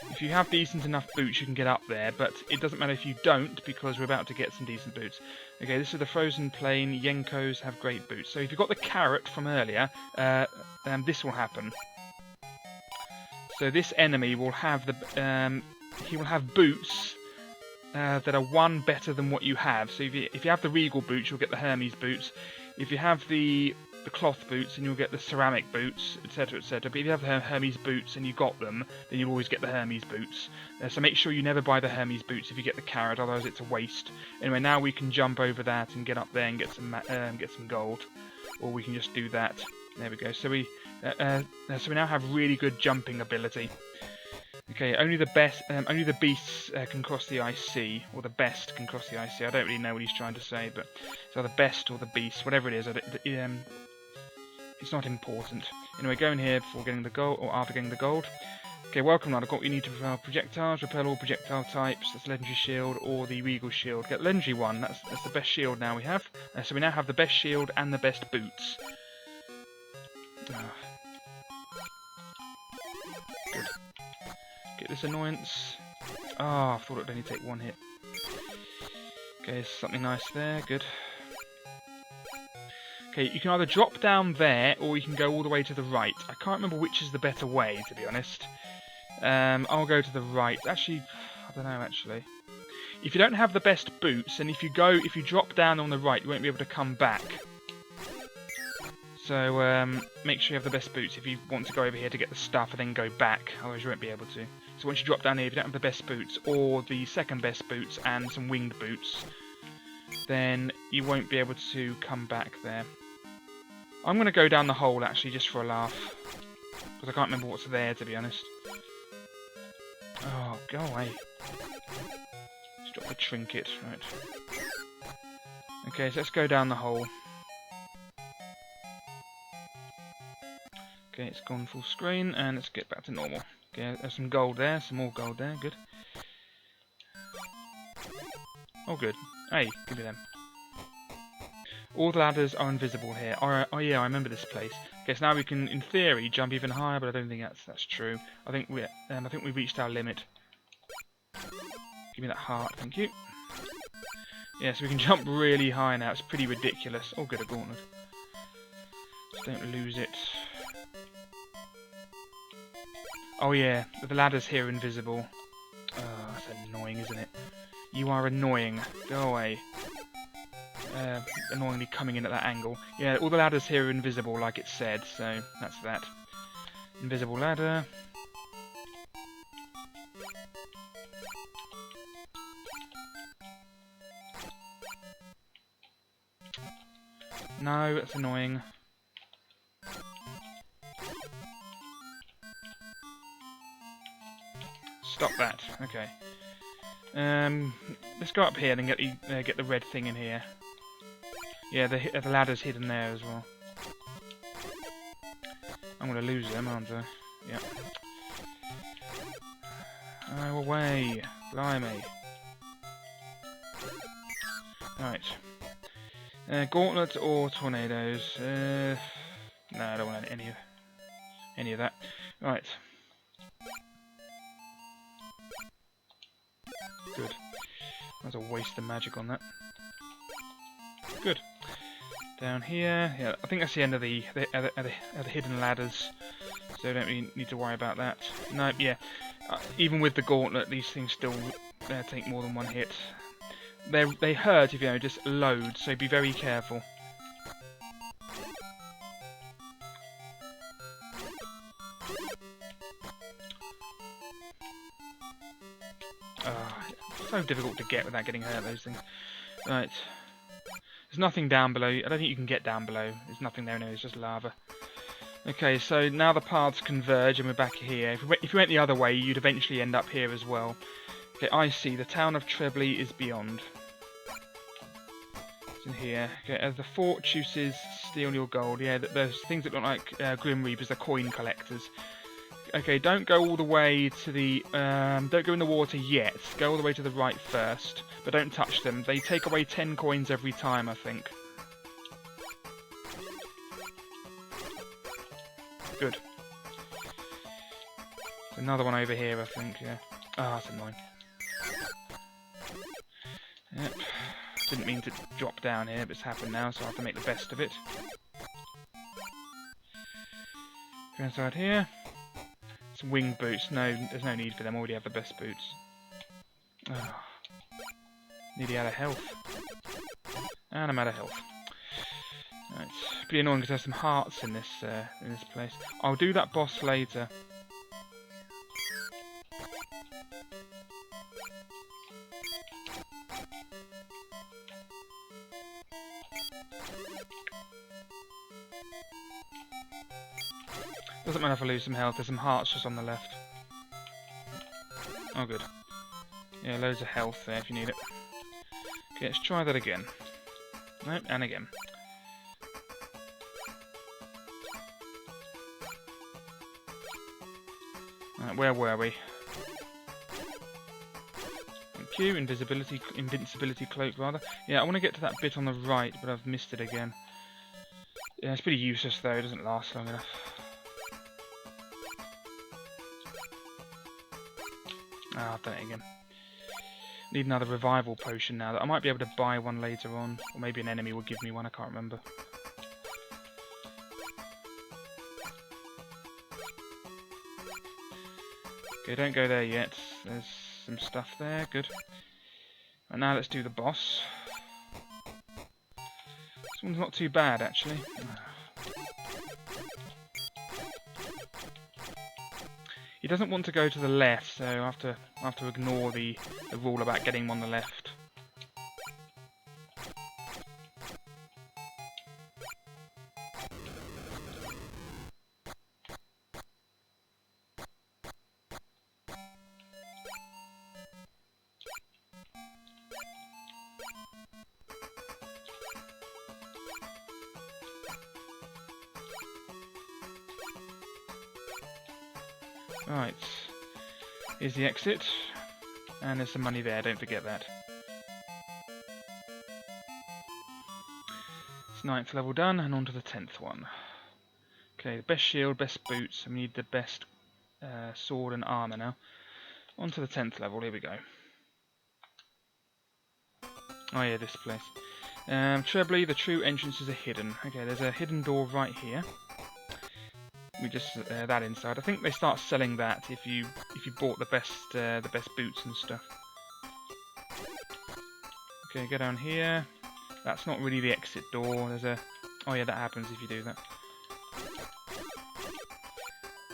If you have decent enough boots, you can get up there, but it doesn't matter if you don't, because we're about to get some decent boots. Okay, this is the frozen plain. Yenkos have great boots. So if you've got the carrot from earlier, this will happen. So this enemy will have the he will have boots that are one better than what you have. So if you have the regal boots, you'll get the Hermes boots. If you have the cloth boots, then you'll get the ceramic boots, etc., etc. But if you have the Hermes boots and you got them, then you'll always get the Hermes boots. So make sure you never buy the Hermes boots if you get the carrot, otherwise it's a waste. Anyway, now we can jump over that and get up there and get some gold, or we can just do that. There we go. So we now have really good jumping ability. Okay, only the beasts can cross the ice sea, or the best can cross the ice sea. I don't really know what he's trying to say, but so the best or the beast, whatever it is, it's not important. Anyway, go in here before getting the gold, or after getting the gold. Okay, welcome lad. I've got what you need to repel projectiles. Repel all projectile types. That's legendary shield or the regal shield. Get the legendary one. That's the best shield now we have. So we now have the best shield and the best boots. Good. Get this annoyance. I thought it'd only take one hit. Okay, something nice there. Good. Okay, you can either drop down there, or you can go all the way to the right. I can't remember which is the better way, to be honest. I'll go to the right. Actually, I don't know, actually. If you don't have the best boots, and if you drop down on the right, you won't be able to come back. So, make sure you have the best boots if you want to go over here to get the stuff and then go back. Otherwise you won't be able to. So once you drop down here, if you don't have the best boots, or the second best boots and some winged boots, then you won't be able to come back there. I'm going to go down the hole, actually, just for a laugh. Because I can't remember what's there, to be honest. Oh, go away. Just drop the trinket, right. Okay, so let's go down the hole. Okay, it's gone full screen, and let's get back to normal. Okay, there's some gold there, some more gold there, good. Oh, good. Hey, give me them. All the ladders are invisible here. Oh yeah, I remember this place. Okay, so now we can, in theory, jump even higher, but I don't think that's true. I think we reached our limit. Give me that heart, thank you. Yeah, so we can jump really high now. It's pretty ridiculous. Oh, good, a gauntlet. Just don't lose it. Oh yeah, the ladders here are invisible. Oh, that's annoying, isn't it? You are annoying. Go away. Annoyingly coming in at that angle. Yeah, all the ladders here are invisible, like it said, so that's that. Invisible ladder. No, that's annoying. Stop that. Okay. Let's go up here and get the red thing in here. Yeah, the ladder's hidden there as well. I'm going to lose them, aren't I? Yep. Oh, away! Blimey. Right. Gauntlet or tornadoes? No, I don't want any of that. Right. Good. That's a waste of magic on that. Good. Down here, yeah, I think that's the end of the hidden ladders, so don't really need to worry about that. No, yeah, even with the gauntlet, these things still take more than one hit. They hurt if you just load, so be very careful. So difficult to get without getting hurt, those things. Right. There's nothing down below. I don't think you can get down below. There's nothing there, no, it's just lava. Okay, so now the paths converge and we're back here. If you went the other way, you'd eventually end up here as well. Okay, I see. The town of Trebly is beyond. It's in here. Okay, the fort chooses steal your gold. Yeah, there's things that look like Grim Reapers, the coin collectors. Okay, don't go all the way to the... don't go in the water yet. Go all the way to the right first. But don't touch them. They take away 10 coins every time, I think. Good. There's another one over here, I think, yeah. Ah, that's annoying. Yep. Didn't mean to drop down here, but it's happened now, so I have to make the best of it. Go inside here. Some winged boots. No, there's no need for them. I already have the best boots. Oh. Nearly out of health. And I'm out of health. Right. Pretty annoying because there's some hearts in this place. I'll do that boss later. Doesn't matter if I lose some health, there's some hearts just on the left. Oh good. Yeah, loads of health there if you need it. Okay, let's try that again. Nope, and again. Right, where were we? Thank you, invincibility cloak rather. Yeah, I want to get to that bit on the right, but I've missed it again. Yeah, it's pretty useless though, it doesn't last long enough. Ah, I've done it again. Need another revival potion now. That I might be able to buy one later on, or maybe an enemy will give me one. I can't remember. Okay, don't go there yet. There's some stuff there. Good. And now let's do the boss. This one's not too bad actually. He doesn't want to go to the left, so I have to ignore the rule about getting him on the left. Right, here's the exit, and there's some money there, don't forget that. It's 9th level done, and on to the 10th one. Okay, the best shield, best boots, and we need the best sword and armour now. On to the 10th level, here we go. Oh yeah, this place. Trebly, the true entrances are hidden. Okay, there's a hidden door right here. We just that inside. I think they start selling that if you bought the best boots and stuff. Okay, go down here. That's not really the exit door. There's a oh yeah, that happens if you do that.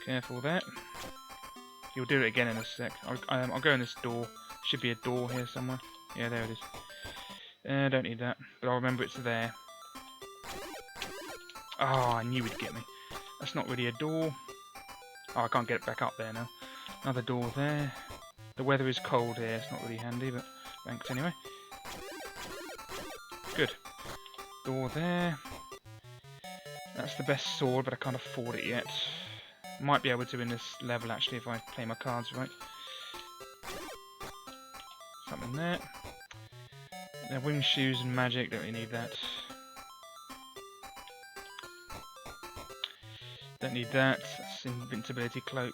Careful there. You'll do it again in a sec. I'll go in this door. Should be a door here somewhere. Yeah, there it is. Don't need that, but I'll remember it's there. Oh, I knew he'd get me. That's not really a door. Oh, I can't get it back up there now. Another door there. The weather is cold here. It's not really handy, but thanks anyway. Good. Door there. That's the best sword, but I can't afford it yet. Might be able to in this level, actually, if I play my cards right. Something there. Wing shoes and magic, don't really need that. Don't need that. That's invincibility cloak.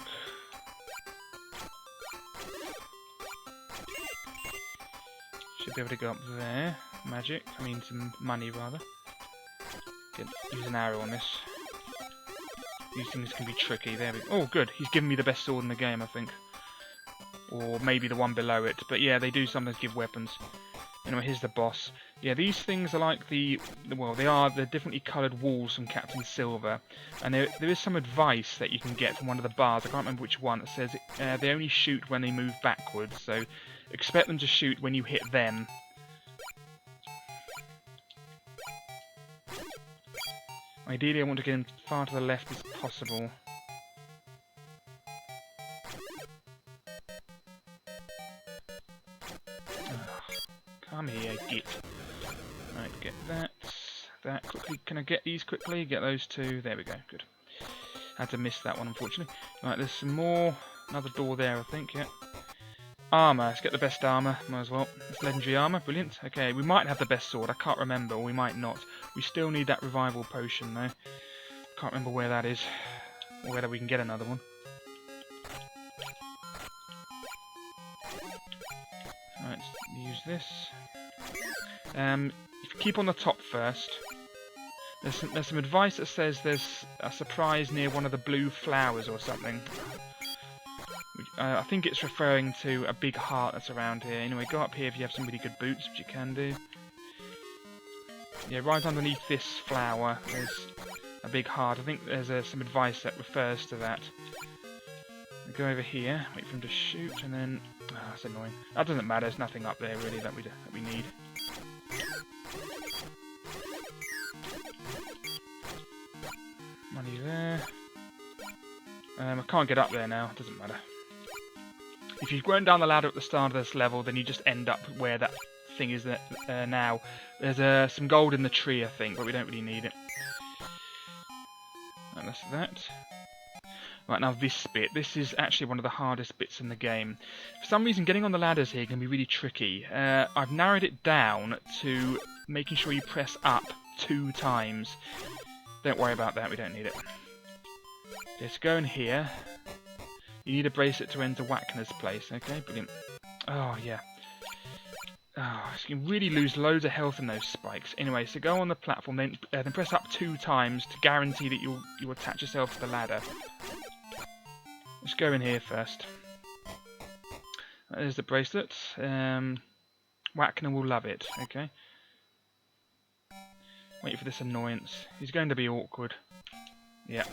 Should be able to go up there. Magic. I mean some money rather. Use an arrow on this. These things can be tricky. There we go. Oh, good. He's given me the best sword in the game, I think. Or maybe the one below it. But yeah, they do sometimes give weapons. Anyway, here's the boss. Yeah, these things are like well, they're differently coloured walls from Captain Silver. And there is some advice that you can get from one of the bars. I can't remember which one. It says they only shoot when they move backwards. So expect them to shoot when you hit them. Ideally, I want to get him far to the left as possible. Come here, git. Right, get that. That quickly. Can I get these quickly? Get those two. There we go. Good. Had to miss that one, unfortunately. Right, there's some more. Another door there, I think. Yeah. Armour. Let's get the best armour. Might as well. It's legendary armour. Brilliant. Okay, we might have the best sword. I can't remember. Or we might not. We still need that revival potion, though. Can't remember where that is. Or whether we can get another one. Right, use this. If you keep on the top first, there's some advice that says there's a surprise near one of the blue flowers or something. I think it's referring to a big heart that's around here. Anyway, go up here if you have some really good boots, which you can do. Yeah, right underneath this flower there's a big heart. I think there's some advice that refers to that. Go over here, wait for him to shoot, and then... Oh, that's annoying. That doesn't matter, there's nothing up there really that we need. Money there. I can't get up there now, doesn't matter. If you've gone down the ladder at the start of this level, then you just end up where that thing is now. There's some gold in the tree, I think, but we don't really need it. And that's that. Right, now this bit. This is actually one of the hardest bits in the game. For some reason, getting on the ladders here can be really tricky. I've narrowed it down to making sure you press up 2 times. Don't worry about that, we don't need it. Let's go in here. You need a bracelet to enter Whackner's place. Okay, brilliant. Oh, yeah. Oh, so you can really lose loads of health in those spikes. Anyway, so go on the platform, then press up 2 times to guarantee that you'll attach yourself to the ladder. Let's go in here first. There's the bracelet. Whackner will love it. Okay. Wait for this annoyance. He's going to be awkward. Yeah.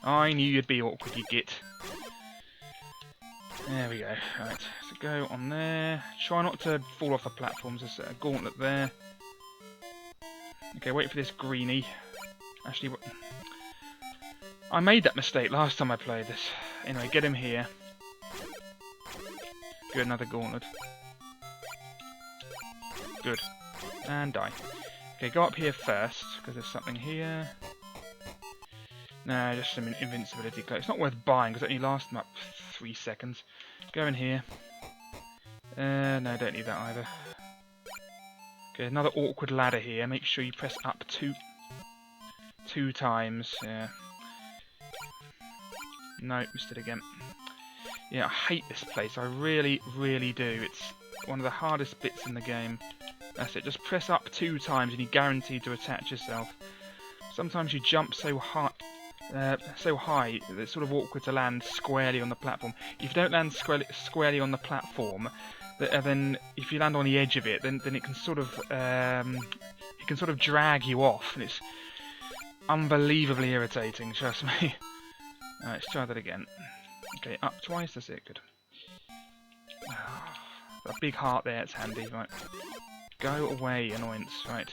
I knew you'd be awkward, you git. There we go. Right. So go on there. Try not to fall off the platforms. There's a gauntlet there. Okay, wait for this greenie. Actually, I made that mistake last time I played this. Anyway, get him here. Good, another gauntlet. Good. And die. Okay, go up here first, because there's something here. No, just some invincibility cloak. It's not worth buying, because it only lasts about 3 seconds. Go in here. No, don't need that either. Okay, another awkward ladder here. Make sure you press up two times. Yeah. No, missed it again. Yeah, I hate this place. I really, really do. It's one of the hardest bits in the game. That's it. Just press up 2 times and you're guaranteed to attach yourself. Sometimes you jump so high that it's sort of awkward to land squarely on the platform. If you don't land squarely on the platform, then if you land on the edge of it, then it can sort of drag you off, and it's unbelievably irritating. Trust me. Alright, let's try that again. Okay, up twice, that's it, good. A big heart there, it's handy, right. Go away, annoyance, right.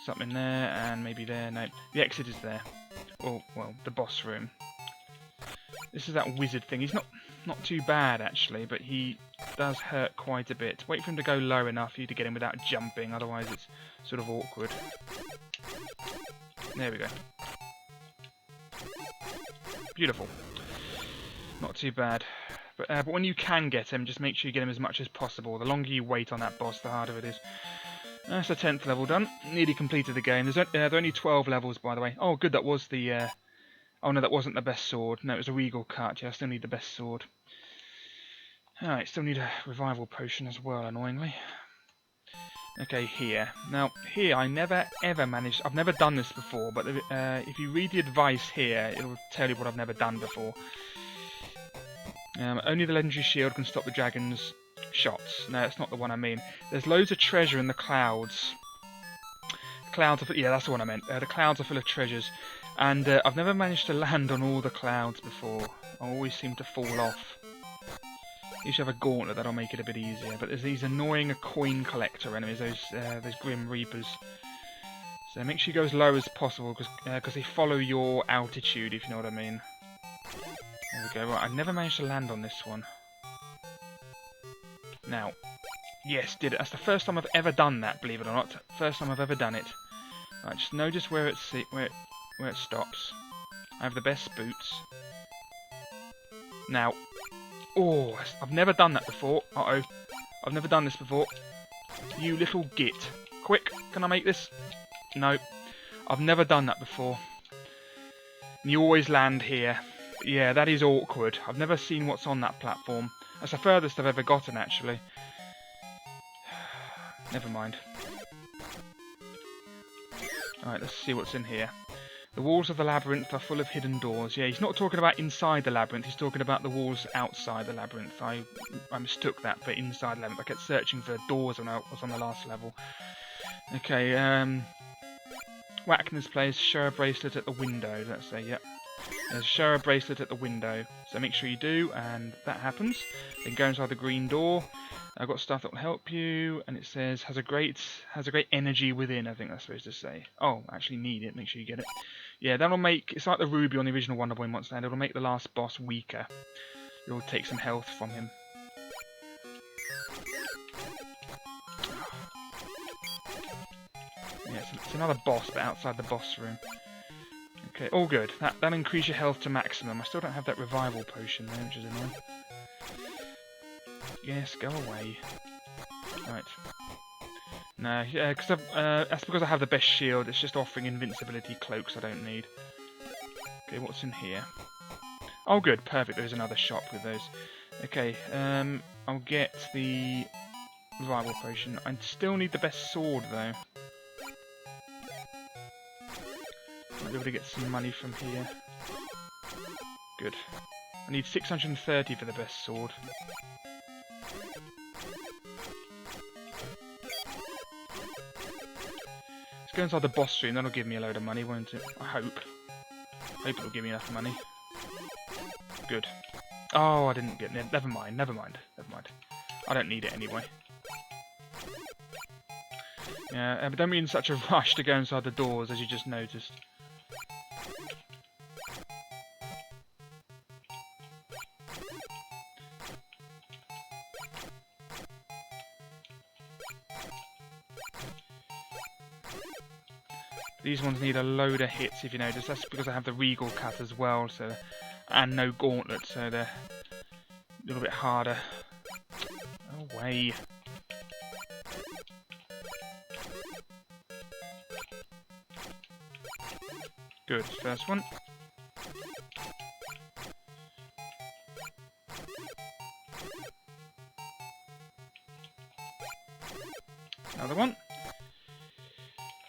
Something there, and maybe there, no. The exit is there. Oh, well, the boss room. This is that wizard thing. He's not too bad, actually, but he does hurt quite a bit. Wait for him to go low enough for you to get him without jumping, otherwise it's sort of awkward. There we go. Beautiful. Not too bad. But when you can get him, just make sure you get him as much as possible. The longer you wait on that boss, the harder it is. That's the 10th level done. Nearly completed the game. There are only 12 levels, by the way. Oh, good, that was the... Oh no, that wasn't the best sword. No, it was a regal cut. Yeah, I still need the best sword. Alright, still need a revival potion as well, annoyingly. Okay, here. Now, here I never ever managed... I've never done this before, but if you read the advice here, it'll tell you what I've never done before. Only the legendary shield can stop the dragon's shots. No, that's not the one I mean. There's loads of treasure in the clouds. Clouds are... Yeah, that's the one I meant. The clouds are full of treasures. And I've never managed to land on all the clouds before. I always seem to fall off. You should have a gauntlet, that'll make it a bit easier. But there's these annoying coin collector enemies, those Grim Reapers. So make sure you go as low as possible, because they follow your altitude, if you know what I mean. There we go. Right, I've never managed to land on this one. Now, yes, did it. That's the first time I've ever done that, believe it or not. First time I've ever done it. Right, just notice where it stops. I have the best boots. Now, oh, I've never done that before. Uh-oh. I've never done this before. You little git. Quick, can I make this? No. I've never done that before. And you always land here. Yeah, that is awkward. I've never seen what's on that platform. That's the furthest I've ever gotten, actually. Never mind. Alright, let's see what's in here. The walls of the labyrinth are full of hidden doors. Yeah, he's not talking about inside the labyrinth, he's talking about the walls outside the labyrinth. I mistook that for inside the labyrinth. I kept searching for doors when I was on the last level. Okay, Wackner's place, show a bracelet at the window, let's say, yep. There's a show a bracelet at the window, so make sure you do, and that happens. Then go inside the green door. I've got stuff that will help you, and it says has a great energy within. I think that's supposed to say. Oh, actually need it. Make sure you get it. Yeah, that'll make it's like the ruby on the original Wonder Boy Monster Land. It'll make the last boss weaker. It'll take some health from him. Yeah, it's another boss, but outside the boss room. Okay, all good. That'll increase your health to maximum. I still don't have that revival potion though, which is annoying. Yes, go away. Right. No, yeah, because that's because I have the best shield. It's just offering invincibility cloaks I don't need. Okay, what's in here? Oh, good, perfect. There's another shop with those. Okay, I'll get the revival potion. I still need the best sword though. Might be able to get some money from here. Good. I need 630 for the best sword. Let's go inside the boss room, that'll give me a load of money, won't it? I hope. I hope it'll give me enough money. Good. Oh, I didn't get it. Never mind. I don't need it anyway. Yeah, but don't be in such a rush to go inside the doors, as you just noticed. These ones need a load of hits, if you notice. That's because I have the regal cut as well, so and no gauntlet, so they're a little bit harder. Away. Good, first one. Another one.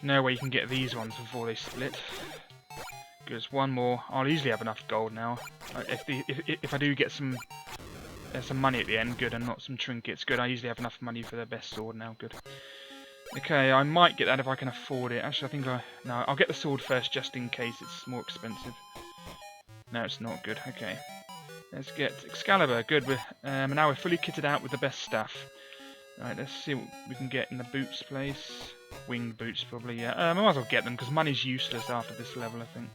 No way you can get these ones before they split. There's one more. I'll easily have enough gold now. If I do get some money at the end, good, and not some trinkets, good. I usually have enough money for the best sword now, good. Okay, I might get that if I can afford it. Actually, I think no, I'll get the sword first just in case it's more expensive. No, it's not good. Okay, let's get Excalibur. Good. Now we're fully kitted out with the best stuff. Right, let's see what we can get in the boots place. Winged boots, probably, yeah. I might as well get them, because money's useless after this level, I think.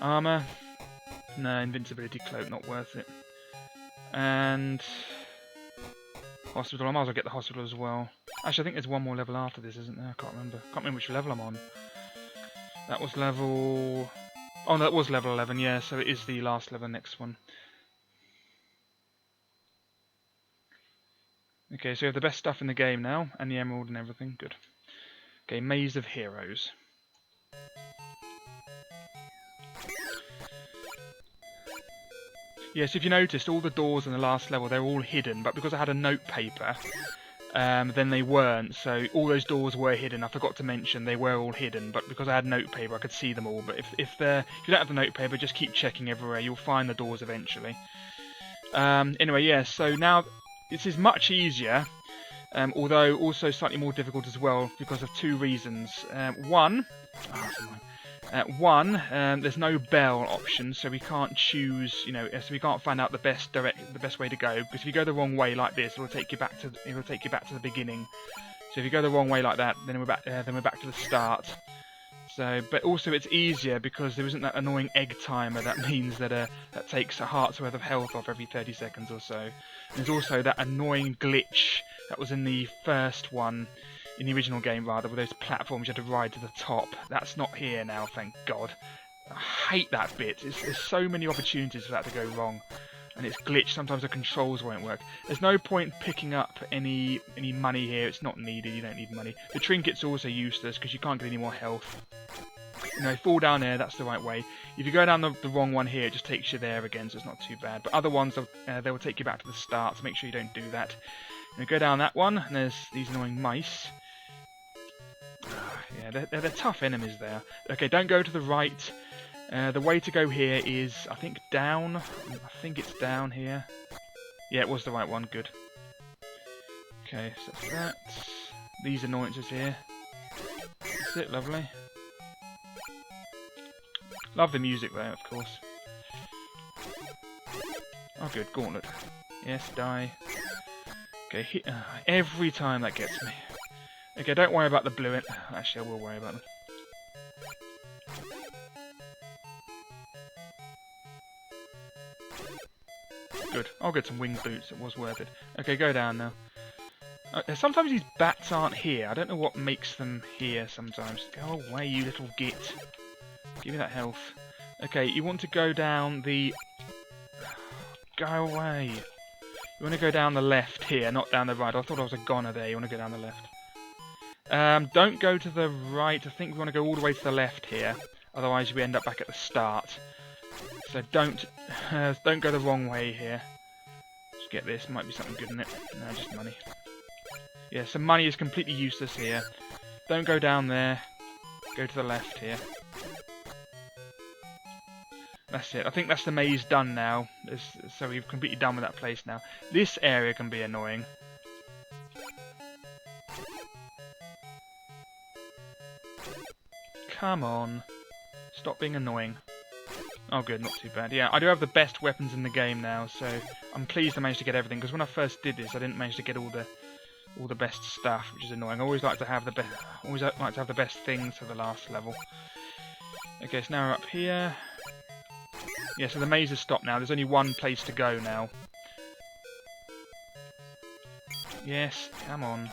Armour. No, invincibility cloak, not worth it. And hospital, I might as well get the hospital as well. Actually, I think there's one more level after this, isn't there? I can't remember. Can't remember which level I'm on. That was level... Oh, no, that was level 11, yeah, so it is the last level, next one. Okay, so we have the best stuff in the game now, and the emerald and everything. Good. Okay, Maze of Heroes. Yes, if you noticed, all the doors in the last level, they're all hidden, but because I had a note paper, then they weren't, so all those doors were hidden. I forgot to mention they were all hidden, but because I had note paper, I could see them all. But if you don't have the note paper, just keep checking everywhere. You'll find the doors eventually. Anyway, yeah, so now this is much easier, although also slightly more difficult as well because of two reasons. One, there's no bell option, so we can't choose, so we can't find out the best way to go. Because if you go the wrong way like this, it'll take you back to the beginning. So if you go the wrong way like that, then we're back to the start. So, but also it's easier because there isn't that annoying egg timer that means that that takes a heart's worth of health off every 30 seconds or so. And there's also that annoying glitch that was in the first one. In the original game, rather, with those platforms you had to ride to the top. That's not here now, thank God. I hate that bit. There's so many opportunities for that to go wrong. And it's glitched. Sometimes the controls won't work. There's no point picking up any money here. It's not needed. You don't need money. The trinket's also useless because you can't get any more health. Fall down there, that's the right way. If you go down the wrong one here, it just takes you there again, so it's not too bad. But other ones, they will take you back to the start, so make sure you don't do that. Go down that one, and there's these annoying mice. Yeah, they're tough enemies there. Okay, don't go to the right. The way to go here is, I think, down. I think it's down here. Yeah, it was the right one. Good. Okay, so that's that. These annoyances here. That's it, lovely. Love the music there, of course. Oh, good. Gauntlet. Yes, die. Okay, every time that gets me. Okay, don't worry about the blue. Actually, I will worry about them. Good. I'll get some winged boots. It was worth it. Okay, go down now. Sometimes these bats aren't here. I don't know what makes them here sometimes. Go away, you little git. Give me that health. Okay, you want to go down the... Go away. You want to go down the left here, not down the right. I thought I was a goner there. You want to go down the left. Don't go to the right. I think we want to go all the way to the left here. Otherwise, we end up back at the start. So don't go the wrong way here. Just get this. Might be something good in it. No, just money. Yeah, so money is completely useless here. Don't go down there. Go to the left here. That's it. I think that's the maze done now. So we've completely done with that place now. This area can be annoying. Come on. Stop being annoying. Oh good, not too bad. Yeah, I do have the best weapons in the game now, so I'm pleased I managed to get everything, because when I first did this I didn't manage to get all the best stuff, which is annoying. I always like to have the best things for the last level. Okay, so now we're up here. Yeah, so the maze has stopped now. There's only one place to go now. Yes, come on.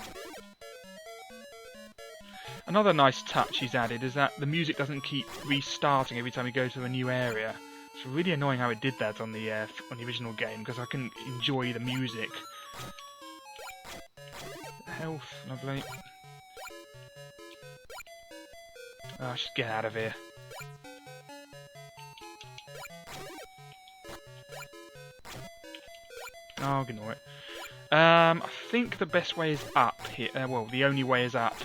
Another nice touch he's added is that the music doesn't keep restarting every time you go to a new area. It's really annoying how it did that on the original game, because I couldn't enjoy the music. Health, lovely. Oh, just get out of here. Oh, ignore it. I think the best way is up here. Well, the only way is up.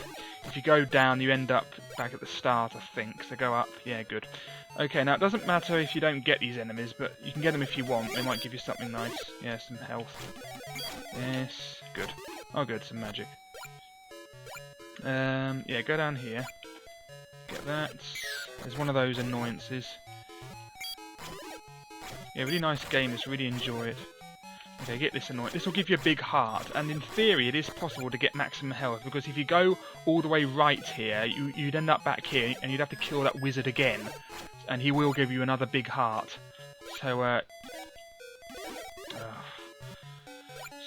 If you go down, you end up back at the start, I think. So go up. Yeah, good. Okay, now it doesn't matter if you don't get these enemies, but you can get them if you want. They might give you something nice. Yeah, some health. Yes, good. Oh, good, some magic. Yeah, go down here. Get that. There's one of those annoyances. Yeah, really nice game. Just really enjoy it. Okay, get this annoying. This will give you a big heart, and in theory it is possible to get maximum health, because if you go all the way right here, you'd end up back here, and you'd have to kill that wizard again. and he will give you another big heart. So,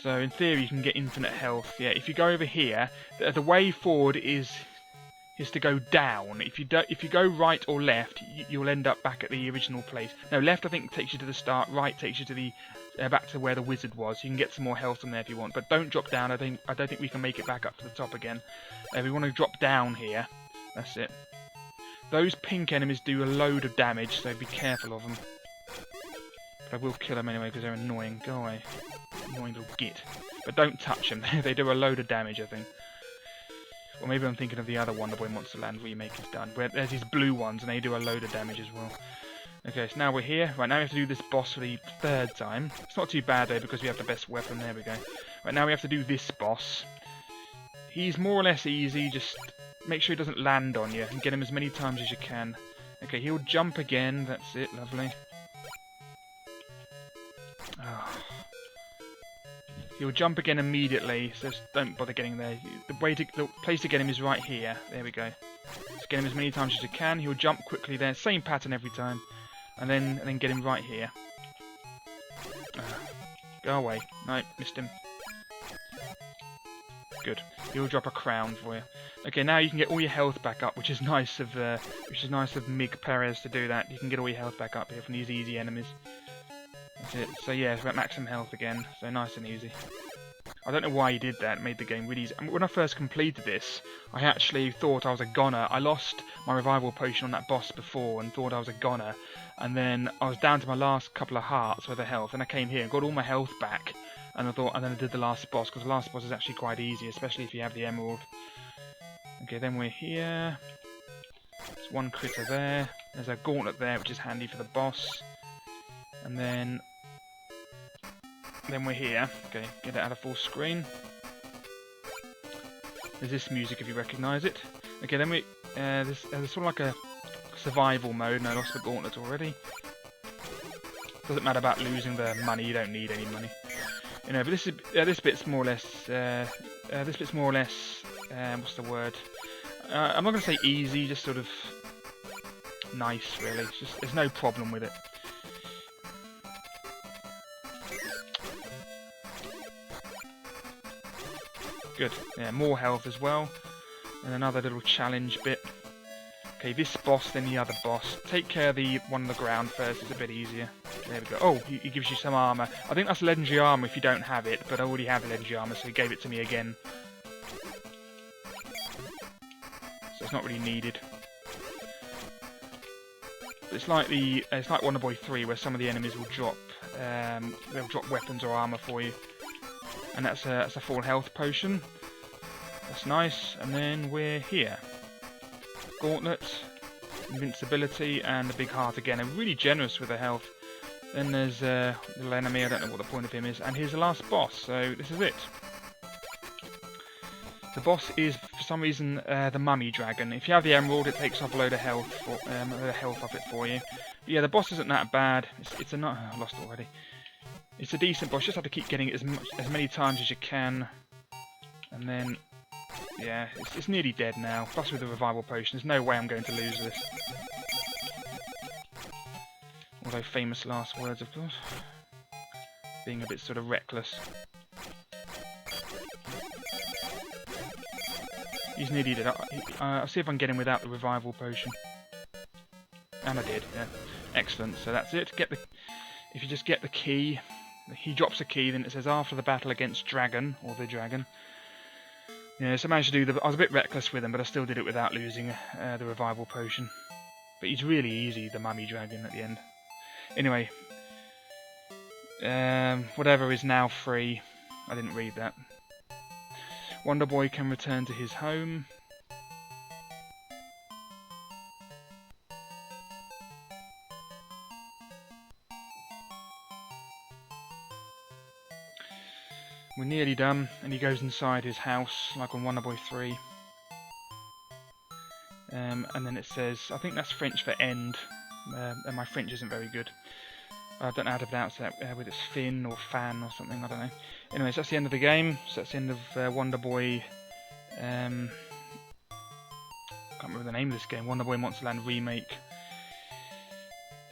so in theory you can get infinite health. Yeah, if you go over here, the way forward is to go down. If you go right or left, you'll end up back at the original place. No, left I think takes you to the start. Right takes you to the back to where the wizard was. You can get some more health from there if you want, but don't drop down. I don't think we can make it back up to the top again. We want to drop down here. That's it. Those pink enemies do a load of damage, so be careful of them. But I will kill them anyway because they're annoying. Go away, annoying little git. But don't touch them. They do a load of damage, I think. Or maybe I'm thinking of the other Wonder Boy Monster Land remake is done, where there's these blue ones and they do a load of damage as well. Okay, so now we're here. Right, now we have to do this boss for the 3rd time. It's not too bad though because we have the best weapon. There we go. Right, now we have to do this boss. He's more or less easy, just make sure he doesn't land on you and get him as many times as you can. Okay, he'll jump again. That's it, lovely. Oh. He'll jump again immediately, so just don't bother getting there. The place to get him is right here. There we go. Just get him as many times as you can. He'll jump quickly there. Same pattern every time. And then get him right here. Go away. No, missed him. Good. He'll drop a crown for you. Okay, now you can get all your health back up, which is nice of Mig Perez to do that. You can get all your health back up here from these easy enemies. That's it. So yeah, it's about maximum health again. So nice and easy. I don't know why he did that. It made the game really easy. I mean, when I first completed this, I actually thought I was a goner. I lost my revival potion on that boss before and thought I was a goner. And then I was down to my last couple of hearts worth of health. And I came here and got all my health back. And then I did the last boss, because the last boss is actually quite easy, especially if you have the emerald. Okay, then we're here. There's one critter there. There's a gauntlet there, which is handy for the boss. And then we're here. Okay, get it out of full screen. There's this music if you recognise it. Okay, then there's sort of like a survival mode, and I lost the gauntlet already. Doesn't matter about losing the money. You don't need any money. You know, but this bit's more or less. What's the word? I'm not going to say easy, just sort of nice, really. It's just there's no problem with it. Good. Yeah, more health as well. And another little challenge bit. Okay, this boss, then the other boss. Take care of the one on the ground first, it's a bit easier. There we go. Oh, he gives you some armour. I think that's legendary armour if you don't have it, but I already have legendary armour, so he gave it to me again. So it's not really needed. But it's like Wonder Boy 3, where some of the enemies will drop they'll drop weapons or armour for you. And that's a full health potion. That's nice. And then we're here. Gauntlet, invincibility, and the big heart again. They're really generous with the health. Then there's a little enemy, I don't know what the point of him is. And here's the last boss, so this is it. The boss is, for some reason, the mummy dragon. If you have the emerald, it takes off a load of health, off it for you. But yeah, the boss isn't that bad. It's a I lost it already. It's a decent boss. You just have to keep getting it as many times as you can. And then, yeah, it's nearly dead now. Plus with the revival potion, there's no way I'm going to lose this. Although famous last words, of course. Being a bit sort of reckless. He's nearly dead. I'll see if I can get him without the revival potion. And I did, yeah. Excellent, so that's it. If you just get the key, he drops a key, then it says after the battle against Dragon, or the Dragon. Yeah, so I managed to do I was a bit reckless with him, but I still did it without losing the revival potion. But he's really easy, the mummy dragon, at the end. Anyway, whatever is now free. I didn't read that. Wonder Boy can return to his home. We're nearly done, and he goes inside his house, like on Wonder Boy 3. And then it says, I think that's French for end, and my French isn't very good. I don't know how to pronounce that, whether it's fin or fan or something, I don't know. Anyways, that's the end of the game, so that's the end of Wonder Boy... I can't remember the name of this game, Wonder Boy Monster Land Remake.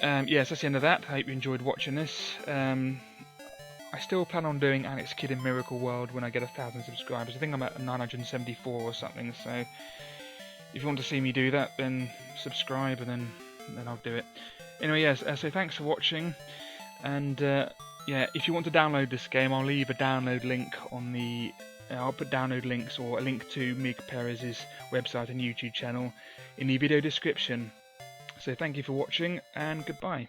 yes, that's the end of that. I hope you enjoyed watching this. I still plan on doing Alex Kidd in Miracle World when I get 1,000 subscribers. I think I'm at 974 or something, so if you want to see me do that, then subscribe and then I'll do it. Anyway, yes, so thanks for watching, and yeah, if you want to download this game, I'll leave a download link on the... I'll put download links or a link to Mig Perez's website and YouTube channel in the video description. So thank you for watching, and goodbye.